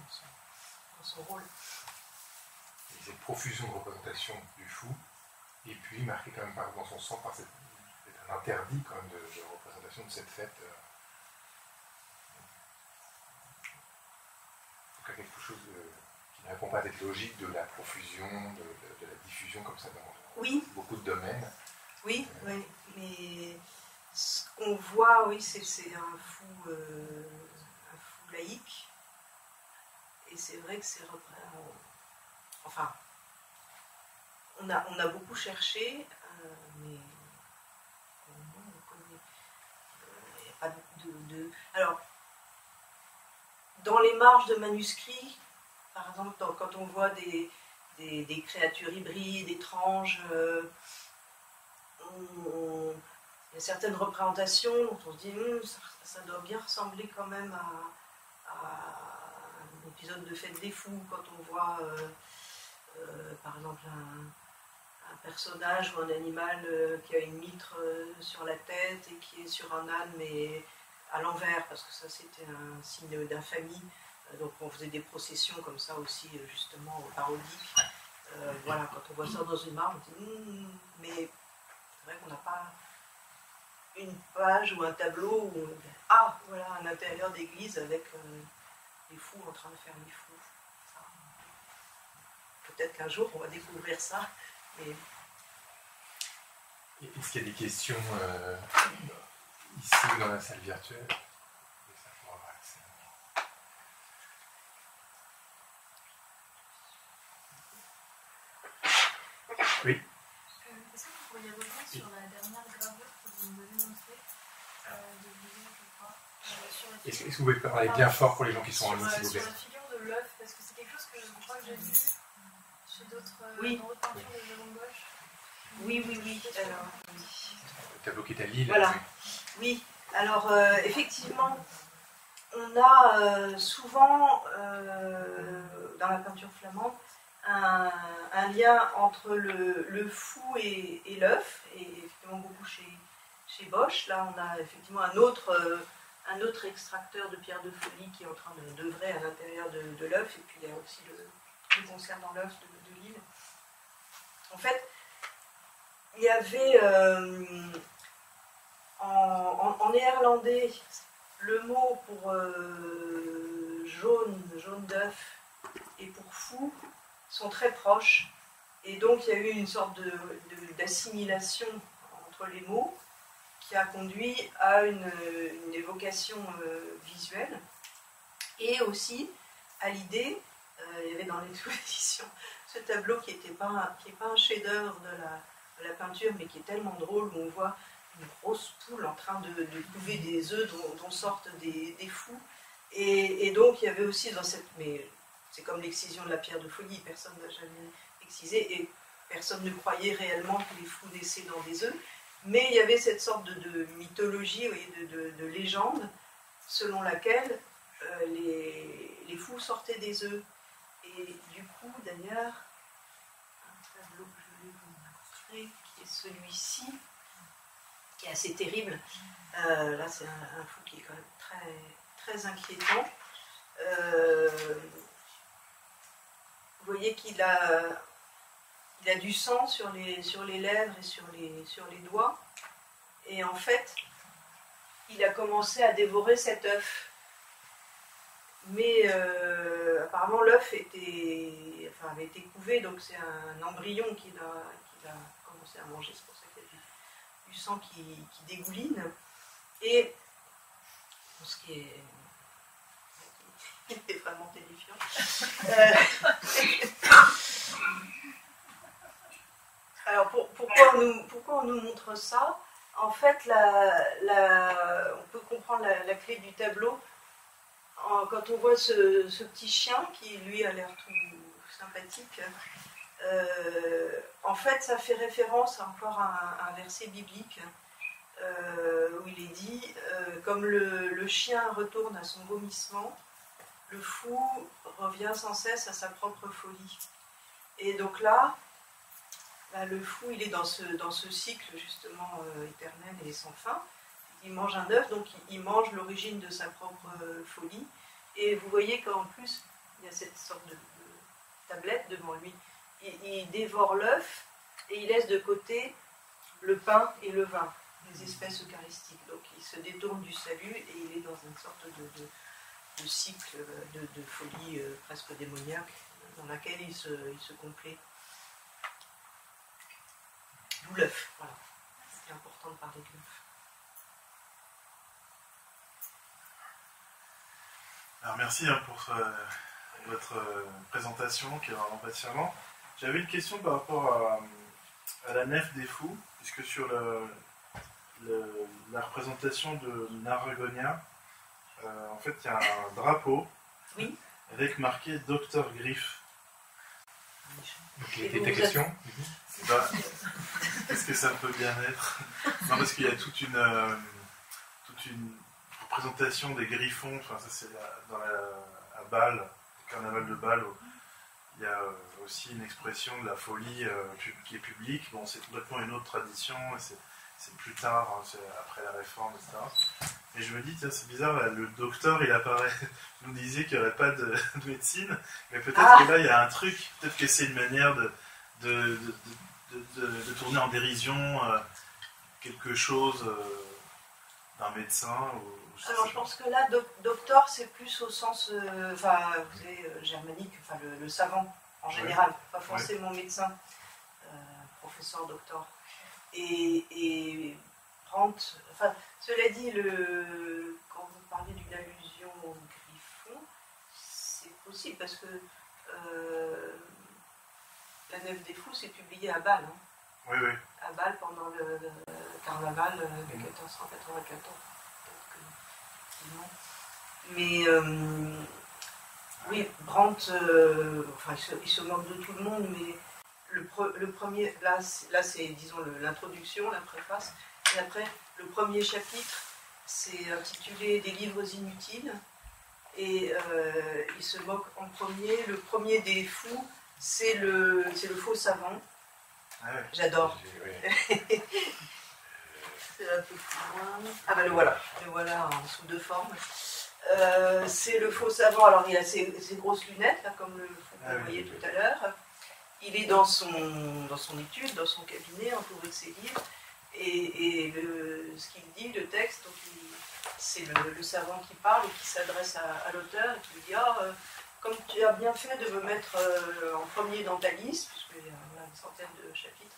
dans son rôle. Et cette profusion de représentation du fou, et puis marquée quand même dans son sang par un interdit quand même de représentation de cette fête. Donc quelque chose qui ne répond pas à cette logique de la profusion, de la diffusion comme ça dans beaucoup de domaines. Oui, oui, mais ce qu'on voit, oui, c'est un fou laïque, et c'est vrai que c'est enfin, on a beaucoup cherché, mais il n'y a pas Alors, dans les marges de manuscrits, par exemple, quand on voit des créatures hybrides, étranges, il y a certaines représentations dont on se dit ça doit bien ressembler quand même à un épisode de Fête des Fous, quand on voit par exemple un personnage ou un animal qui a une mitre sur la tête et qui est sur un âne mais à l'envers, parce que ça c'était un signe d'infamie. Donc on faisait des processions comme ça aussi, justement parodiques. Voilà, quand on voit ça dans une marque, on dit mais c'est vrai qu'on n'a pas une page ou un tableau où voilà un intérieur d'église avec les fous en train de faire les fous. Peut-être qu'un jour on va découvrir ça. Mais... Est-ce qu'il y a des questions ici dans la salle virtuelle? Oui. Est-ce que vous pourriez revenir sur la dernière gravure que vous nous avez montrée de Guillaume, je crois, sur la Est-ce figure, que vous pouvez parler bien fort pour les gens qui sont en ligne, s'il vous sur plaît? la figure de l'œuf, parce que c'est quelque chose que je crois que j'ai vu chez d'autres, Oui. dans d'autres peintures de Jérôme Bosch. Oui. Alors, Le tableau qui est à Lille. voilà. Oui. Alors, effectivement, on a souvent, dans la peinture flamande, un lien entre le fou et l'œuf, et effectivement beaucoup chez Bosch. Là, on a effectivement un autre extracteur de pierre de folie qui est en train d'œuvrer à l'intérieur de l'œuf, et puis il y a aussi le concert dans l'œuf de Lille. En fait, il y avait en néerlandais le mot pour jaune d'œuf et pour fou sont très proches, et donc il y a eu une sorte d'assimilation entre les mots qui a conduit à une évocation visuelle, et aussi à l'idée, il y avait dans l'exposition ce tableau qui n'est pas un chef-d'œuvre de la peinture, mais qui est tellement drôle, où on voit une grosse poule en train de couver des œufs dont sortent des fous, et donc il y avait aussi dans cette... Mais c'est comme l'excision de la pierre de folie, personne n'a jamais excisé, et personne ne croyait réellement que les fous naissaient dans des œufs, mais il y avait cette sorte de mythologie, vous voyez, de légende, selon laquelle les fous sortaient des œufs. Et du coup, d'ailleurs, un tableau que je vais vous montrer, qui est celui-ci, qui est assez terrible. Là, c'est un fou qui est quand même très, très inquiétant. Vous voyez qu'il a du sang sur les lèvres et sur les doigts. Et en fait, il a commencé à dévorer cet œuf. Mais apparemment, l'œuf avait été couvé, donc c'est un embryon qu'il a commencé à manger. C'est pour ça qu'il y a du sang qui dégouline. Et ce qui est vraiment terrifiant. Alors pourquoi on nous montre ça? En fait, on peut comprendre la clé du tableau quand on voit ce petit chien qui lui a l'air tout sympathique. En fait, ça fait référence encore à un verset biblique où il est dit comme le chien retourne à son vomissement, le fou revient sans cesse à sa propre folie. Et donc là, le fou, il est dans ce cycle justement éternel et sans fin. Il mange un œuf, donc il mange l'origine de sa propre folie. Et vous voyez qu'en plus, il y a cette sorte de tablette devant lui. Il dévore l'œuf et il laisse de côté le pain et le vin, les espèces eucharistiques. Donc il se détourne du salut et il est dans une sorte de cycle de folie presque démoniaque dans laquelle il se complaît. D'où l'œuf, voilà. C'est important de parler de l'œuf. Alors merci pour votre présentation qui est vraiment passionnante. J'avais une question par rapport à la nef des fous, puisque sur la représentation de Naragonia, en fait il y a un drapeau avec marqué Dr Griff. Donc il était ta question. Est-ce que ça peut bien être? Non, parce qu'il y a toute une représentation des griffons, enfin ça c'est à Bâle, le carnaval de Bâle, où il y a aussi une expression de la folie qui est publique. Bon, c'est complètement une autre tradition, et c'est plus tard, hein, c'est après la réforme, etc. Et je me dis, tiens, c'est bizarre, là, le docteur il apparaît, vous nous disiez qu'il n'y aurait pas de médecine, mais peut-être que là il y a un truc, peut-être que c'est une manière de tourner en dérision quelque chose d'un médecin. Alors je pense que là, docteur, c'est plus au sens, vous savez, germanique, le savant en général, pas forcément médecin, professeur, docteur. Et Brandt, cela dit, quand vous parlez d'une allusion au griffon, c'est possible parce que La Nef des Fous, c'est publié à Bâle. Hein. Oui, oui. À Bâle pendant le carnaval de 1494. Mais oui, Brandt, enfin, il se moque de tout le monde, mais le premier, là c'est, disons, l'introduction, la préface, et après, le premier chapitre, c'est intitulé « Des livres inutiles », et il se moque en premier. Le premier des fous, c'est le faux savant. Ah ouais. J'adore. C'est un peu plus loin. Ah ben le voilà en sous deux formes. C'est le faux savant. Alors il a ses grosses lunettes, là, comme le fou que vous voyez tout à l'heure. Il est dans son étude, dans son cabinet, entouré de ses livres. Et ce qu'il dit, le texte, c'est le savant qui parle et qui s'adresse à l'auteur et qui lui dit comme tu as bien fait de me mettre en premier dans ta liste, puisqu'il y a une centaine de chapitres,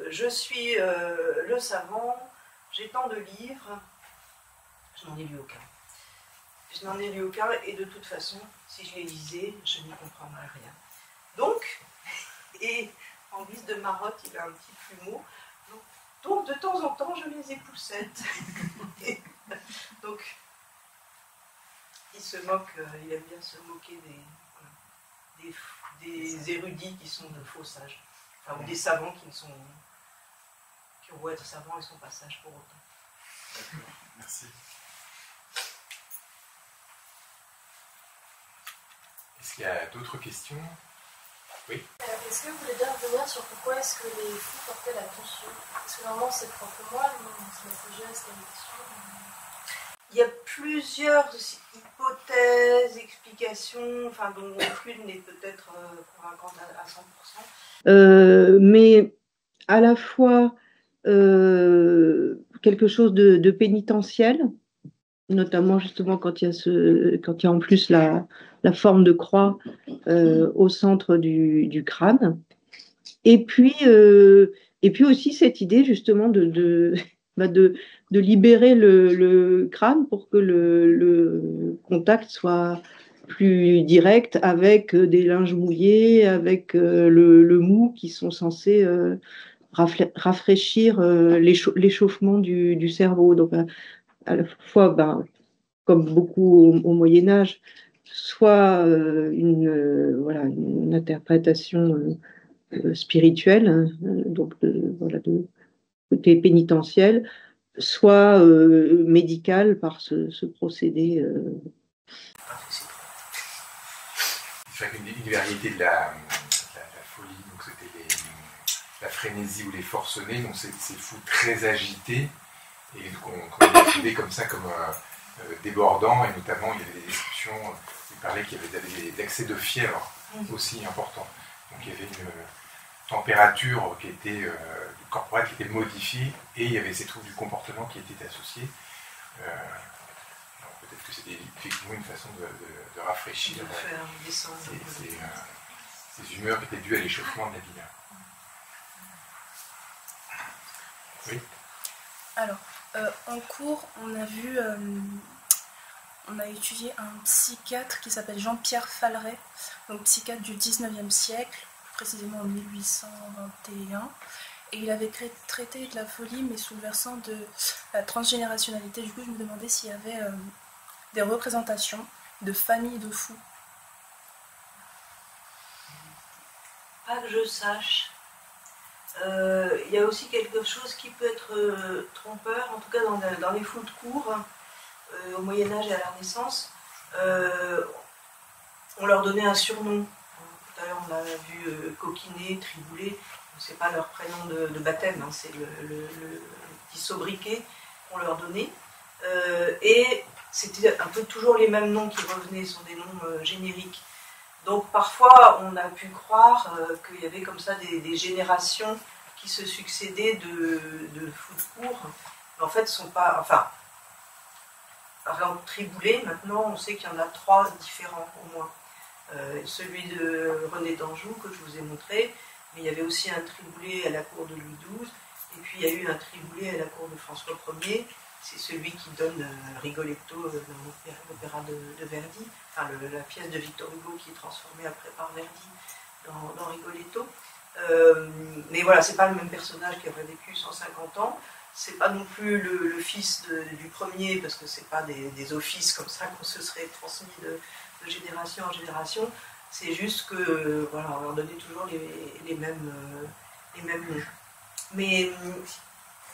je suis le savant, j'ai tant de livres, je n'en ai lu aucun. Je n'en ai lu aucun et de toute façon, si je les lisais, je n'y comprendrais rien. Donc, et en guise de marotte, il a un petit plumeau, donc de temps en temps, je les époussette. Donc, il se moque, il aime bien se moquer des érudits qui sont de faux sages. Enfin, ou des savants qui ont beau être savants et ne sont pas sages pour autant. D'accord, merci. Est-ce qu'il y a d'autres questions? Oui. Est-ce que vous voulez bien revenir sur pourquoi est-ce que les fous portaient la tension? Parce que normalement c'est propre moi, c'est la sagesse, la méditation. Il y a plusieurs hypothèses, explications, enfin dont aucune n'est peut-être convaincante à 100%. Mais à la fois quelque chose de pénitentiel, notamment justement quand il y a en plus la forme de croix au centre du crâne, et puis aussi cette idée justement de libérer le crâne pour que le contact soit plus direct avec des linges mouillés, avec le mou qui sont censés rafraîchir l'échauffement du cerveau. Donc à la fois, comme beaucoup au Moyen-Âge, soit une interprétation spirituelle, donc de côté pénitentiel, soit médical par ce procédé. C'est une variété de la folie, donc c'était la frénésie ou les forcenés, donc ces fous très agités, et qu'on décrivait comme ça, comme débordant, et notamment il y avait des descriptions, il parlait qu'il y avait des accès de fièvre aussi importants. Donc il y avait une température qui était corporelle qui était modifiée, et il y avait ces troubles du comportement qui étaient associés. Peut-être que c'était effectivement une façon de rafraîchir ces humeurs qui étaient dues à l'échauffement de la vie. Oui. Alors, en cours, on a étudié un psychiatre qui s'appelle Jean-Pierre Falleret, donc psychiatre du 19e siècle, plus précisément en 1821. Et il avait traité de la folie, mais sous le versant de la transgénérationnalité. Du coup, je me demandais s'il y avait des représentations de familles de fous. Pas que je sache. Il y a aussi quelque chose qui peut être trompeur, en tout cas dans les fous de cour, au Moyen-Âge et à la Renaissance. On leur donnait un surnom. Tout à l'heure, on a vu coquinet, triboulet. C'est pas leur prénom de baptême, hein, c'est le petit sobriquet qu'on leur donnait. Et c'était un peu toujours les mêmes noms qui revenaient, sont des noms génériques. Donc parfois, on a pu croire qu'il y avait comme ça des générations qui se succédaient de fous de cour. Mais en fait, ce sont pas... Enfin, par exemple, Triboulet, maintenant, on sait qu'il y en a 3 différents au moins. Celui de René d'Anjou, que je vous ai montré, mais il y avait aussi un Triboulet à la cour de Louis XII, et puis il y a eu un Triboulet à la cour de François Ier, c'est celui qui donne Rigoletto dans l'opéra de Verdi, enfin la pièce de Victor Hugo qui est transformée après par Verdi. dans Rigoletto. Mais voilà, c'est pas le même personnage qui aurait vécu 150 ans. C'est pas non plus le fils du premier, parce que c'est pas des offices comme ça qu'on se serait transmis de génération en génération. C'est juste que voilà, on leur donnait toujours les mêmes noms. Mais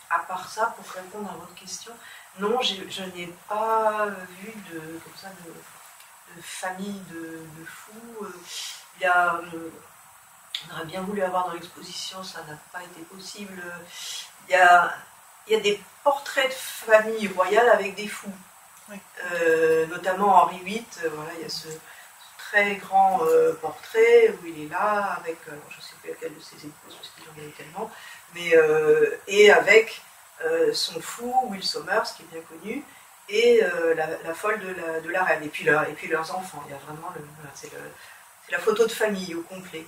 à part ça, pour répondre à votre question, non, je n'ai pas vu comme ça de famille de fous. On aurait bien voulu avoir dans l'exposition, ça n'a pas été possible. Il y a des portraits de famille royale avec des fous. Oui. Notamment Henri VIII, voilà, il y a ce très grand portrait où il est là avec, je ne sais plus laquelle de ses épouses, parce qu'il en avait tellement, mais, et avec son fou, Will Somers, qui est bien connu, et la folle de la reine, et puis leurs enfants. Il y a vraiment c'est la photo de famille au complet.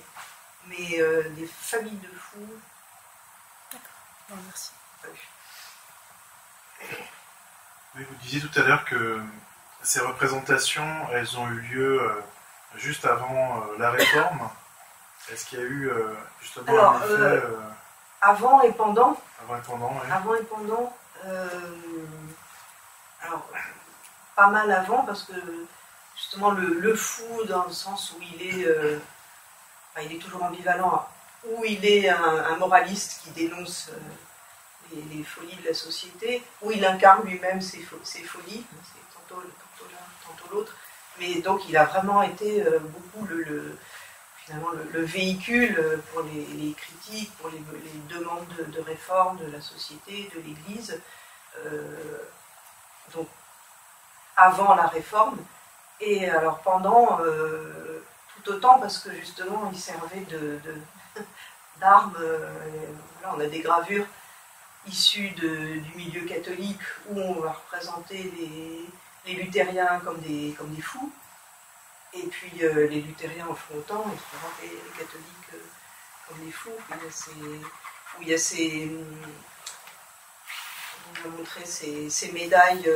Mais des familles de fous. D'accord, bon, merci. Oui, vous disiez tout à l'heure que ces représentations, elles ont eu lieu juste avant la Réforme. Est-ce qu'il y a eu justement un effet avant et pendant. Avant et pendant, oui. Avant et pendant. Alors, pas mal avant, parce que justement le fou, dans le sens où il est toujours ambivalent, où il est un moraliste qui dénonce les folies de la société, où il incarne lui-même ses folies, c'est tantôt l'un, tantôt l'autre, mais donc il a vraiment été beaucoup finalement le véhicule pour les critiques, pour les demandes de réforme de la société, de l'Église, donc avant la Réforme, et alors pendant... tout autant parce que justement il servait d'arme. Là on a des gravures issues du milieu catholique où on va représenter les luthériens comme des fous, et puis les luthériens en font autant et représenter les catholiques comme des fous. On va montrer ces médailles,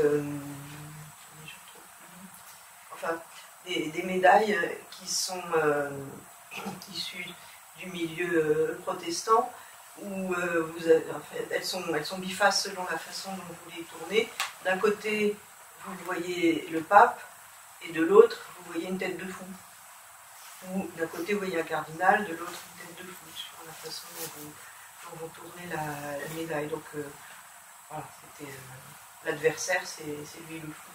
enfin des médailles qui sont issues du milieu protestant, où elles sont bifaces selon la façon dont vous les tournez. D'un côté, vous voyez le pape, et de l'autre, vous voyez une tête de fou. Ou d'un côté, vous voyez un cardinal, de l'autre, une tête de fou, sur la façon dont vous tournez la médaille. Donc, voilà, c'était l'adversaire, c'est lui le fou.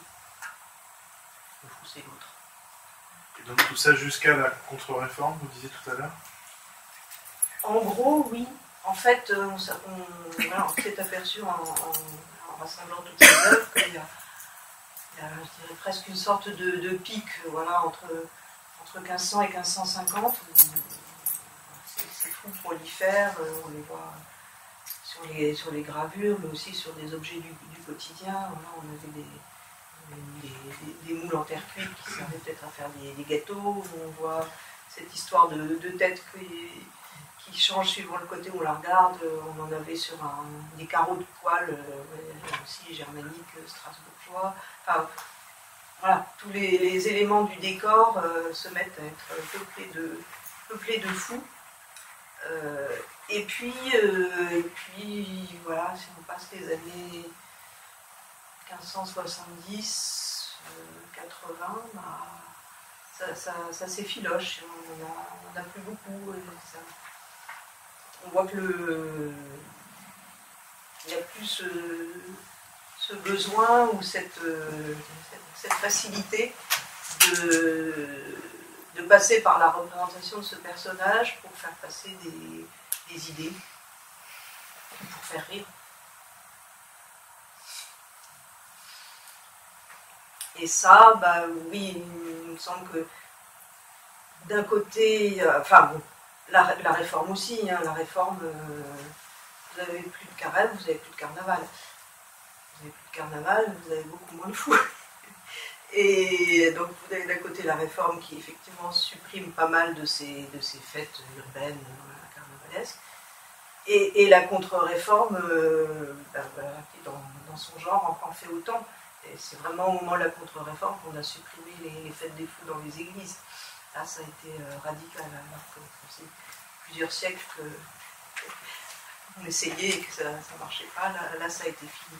Le fou, c'est l'autre. Et donc tout ça jusqu'à la contre-réforme, vous disiez tout à l'heure? En gros, oui. En fait, on s'est aperçu en rassemblant toutes ces œuvres qu'il y a, je dirais, presque une sorte de pic, voilà, entre 1500 et 1550. Ces fous prolifèrent, on les voit sur les gravures, mais aussi sur des objets du quotidien. Voilà, on avait des moules en terre cuite qui servaient peut-être à faire des gâteaux. On voit cette histoire de tête qui change suivant le côté où on la regarde. On en avait sur des carreaux de poils, aussi germaniques, strasbourgeois. Enfin, voilà, tous les éléments du décor se mettent à être peuplés de fous. Et puis voilà, si on passe les années 1570, 80, bah, ça s'effiloche, on n'a plus beaucoup. On voit que il n'y a plus ce besoin ou cette facilité de passer par la représentation de ce personnage pour faire passer des idées, pour faire rire. Et ça, bah oui, il me semble que d'un côté, enfin bon, la réforme aussi, hein, la réforme, vous avez plus de carême, vous avez plus de carnaval. Vous avez plus de carnaval, vous avez beaucoup moins de fous. Et donc vous avez d'un côté la réforme qui effectivement supprime pas mal de ces fêtes urbaines, carnavalesques, et la contre-réforme, qui dans son genre en fait autant. Et c'est vraiment au moment de la contre-réforme qu'on a supprimé les fêtes des fous dans les églises. là, ça a été radical, alors que c'est plusieurs siècles qu'on essayait et que ça ne marchait pas. Là, ça a été fini.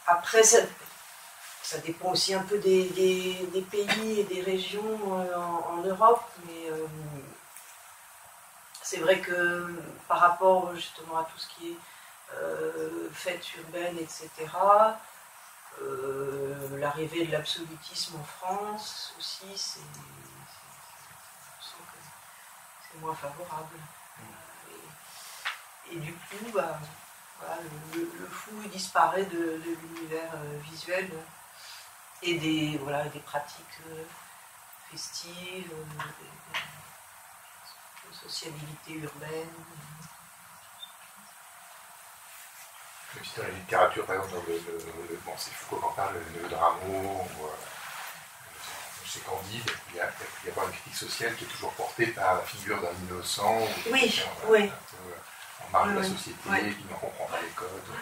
Après, ça dépend aussi un peu des pays et des régions en Europe, mais c'est vrai que par rapport justement à tout ce qui est fête urbaine, etc., l'arrivée de l'absolutisme en France aussi, c'est moins favorable. Et du coup, voilà, le fou disparaît de l'univers visuel et des pratiques festives, de sociabilité urbaine. Même si dans la littérature, par exemple, bon, c'est Foucault qui en parle, le neveu de Rameau, ou chez Candide, il y a une critique sociale qui est toujours portée par la figure d'un innocent, oui. En marge de la société, qui ne comprend pas les codes.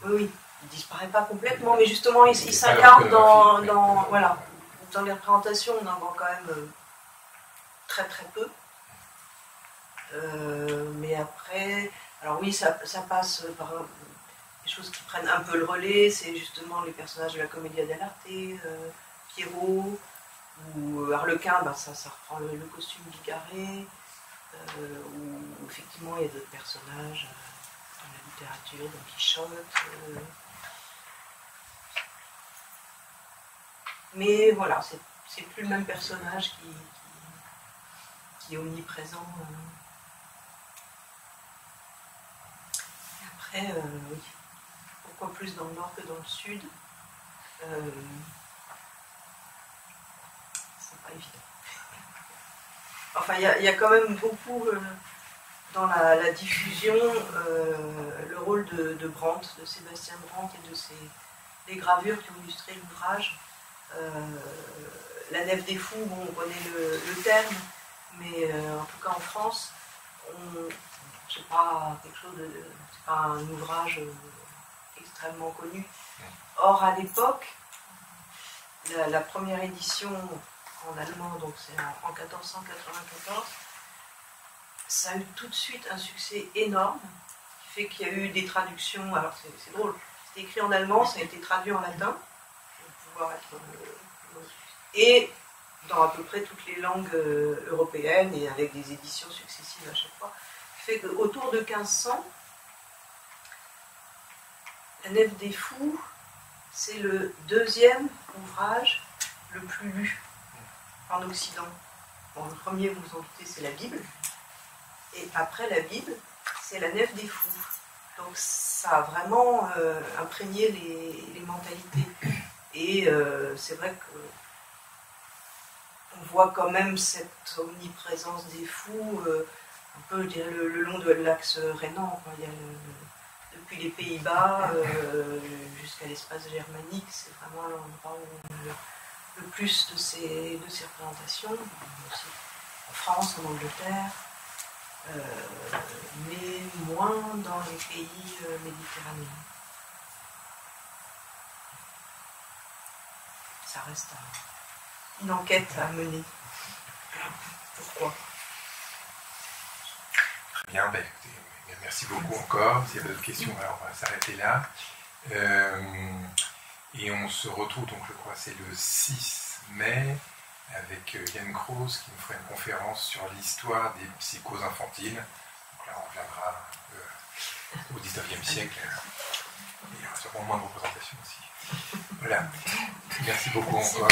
Oui, il ne disparaît pas complètement, mais justement, il s'incarne dans les représentations, on en voit quand même très très peu. Mais après, alors oui, ça passe par des choses qui prennent un peu le relais, c'est justement les personnages de la Commedia dell'arte, Pierrot, ou Harlequin, ça reprend le costume bigarré, où effectivement il y a d'autres personnages dans la littérature, dans Quichotte. Mais voilà, c'est plus le même personnage qui est omniprésent. Après, oui, pourquoi plus dans le nord que dans le sud, c'est pas évident. Enfin, il y a quand même beaucoup dans la diffusion le rôle de Brandt, de Sébastien Brandt et de les gravures qui ont illustré l'ouvrage. La Nef des Fous, bon, on connaît le terme, mais en tout cas en France, c'est pas quelque chose c'est pas un ouvrage extrêmement connu. Or, à l'époque, la première édition en allemand, donc c'est en 1494, ça a eu tout de suite un succès énorme, qui fait qu'il y a eu des traductions. Alors c'est drôle, c'était écrit en allemand, ça a été traduit en latin, pour pouvoir être et dans à peu près toutes les langues européennes et avec des éditions successives à chaque fois, qui fait qu'autour de 1500, La Nef des Fous, c'est le deuxième ouvrage le plus lu en Occident. Bon, le premier, vous vous en doutez, c'est la Bible. Et après la Bible, c'est La Nef des Fous. Donc ça a vraiment imprégné les mentalités. Et c'est vrai qu'on voit quand même cette omniprésence des fous, un peu, je dirais, le long de l'axe rhénan. Il y a depuis les Pays-Bas jusqu'à l'espace germanique, c'est vraiment l'endroit où on a le plus de ces représentations, aussi en France, en Angleterre, mais moins dans les pays méditerranéens. Ça reste une enquête à mener. Pourquoi? Très bien, écoutez, merci beaucoup encore. S'il y a d'autres questions, alors on va s'arrêter là. Et on se retrouve, donc je crois c'est le 6 mai, avec Yann Kroos qui nous fera une conférence sur l'histoire des psychoses infantiles. Donc là on reviendra au 19e siècle. Et il y aura sûrement moins de représentations aussi. Voilà. Merci beaucoup encore.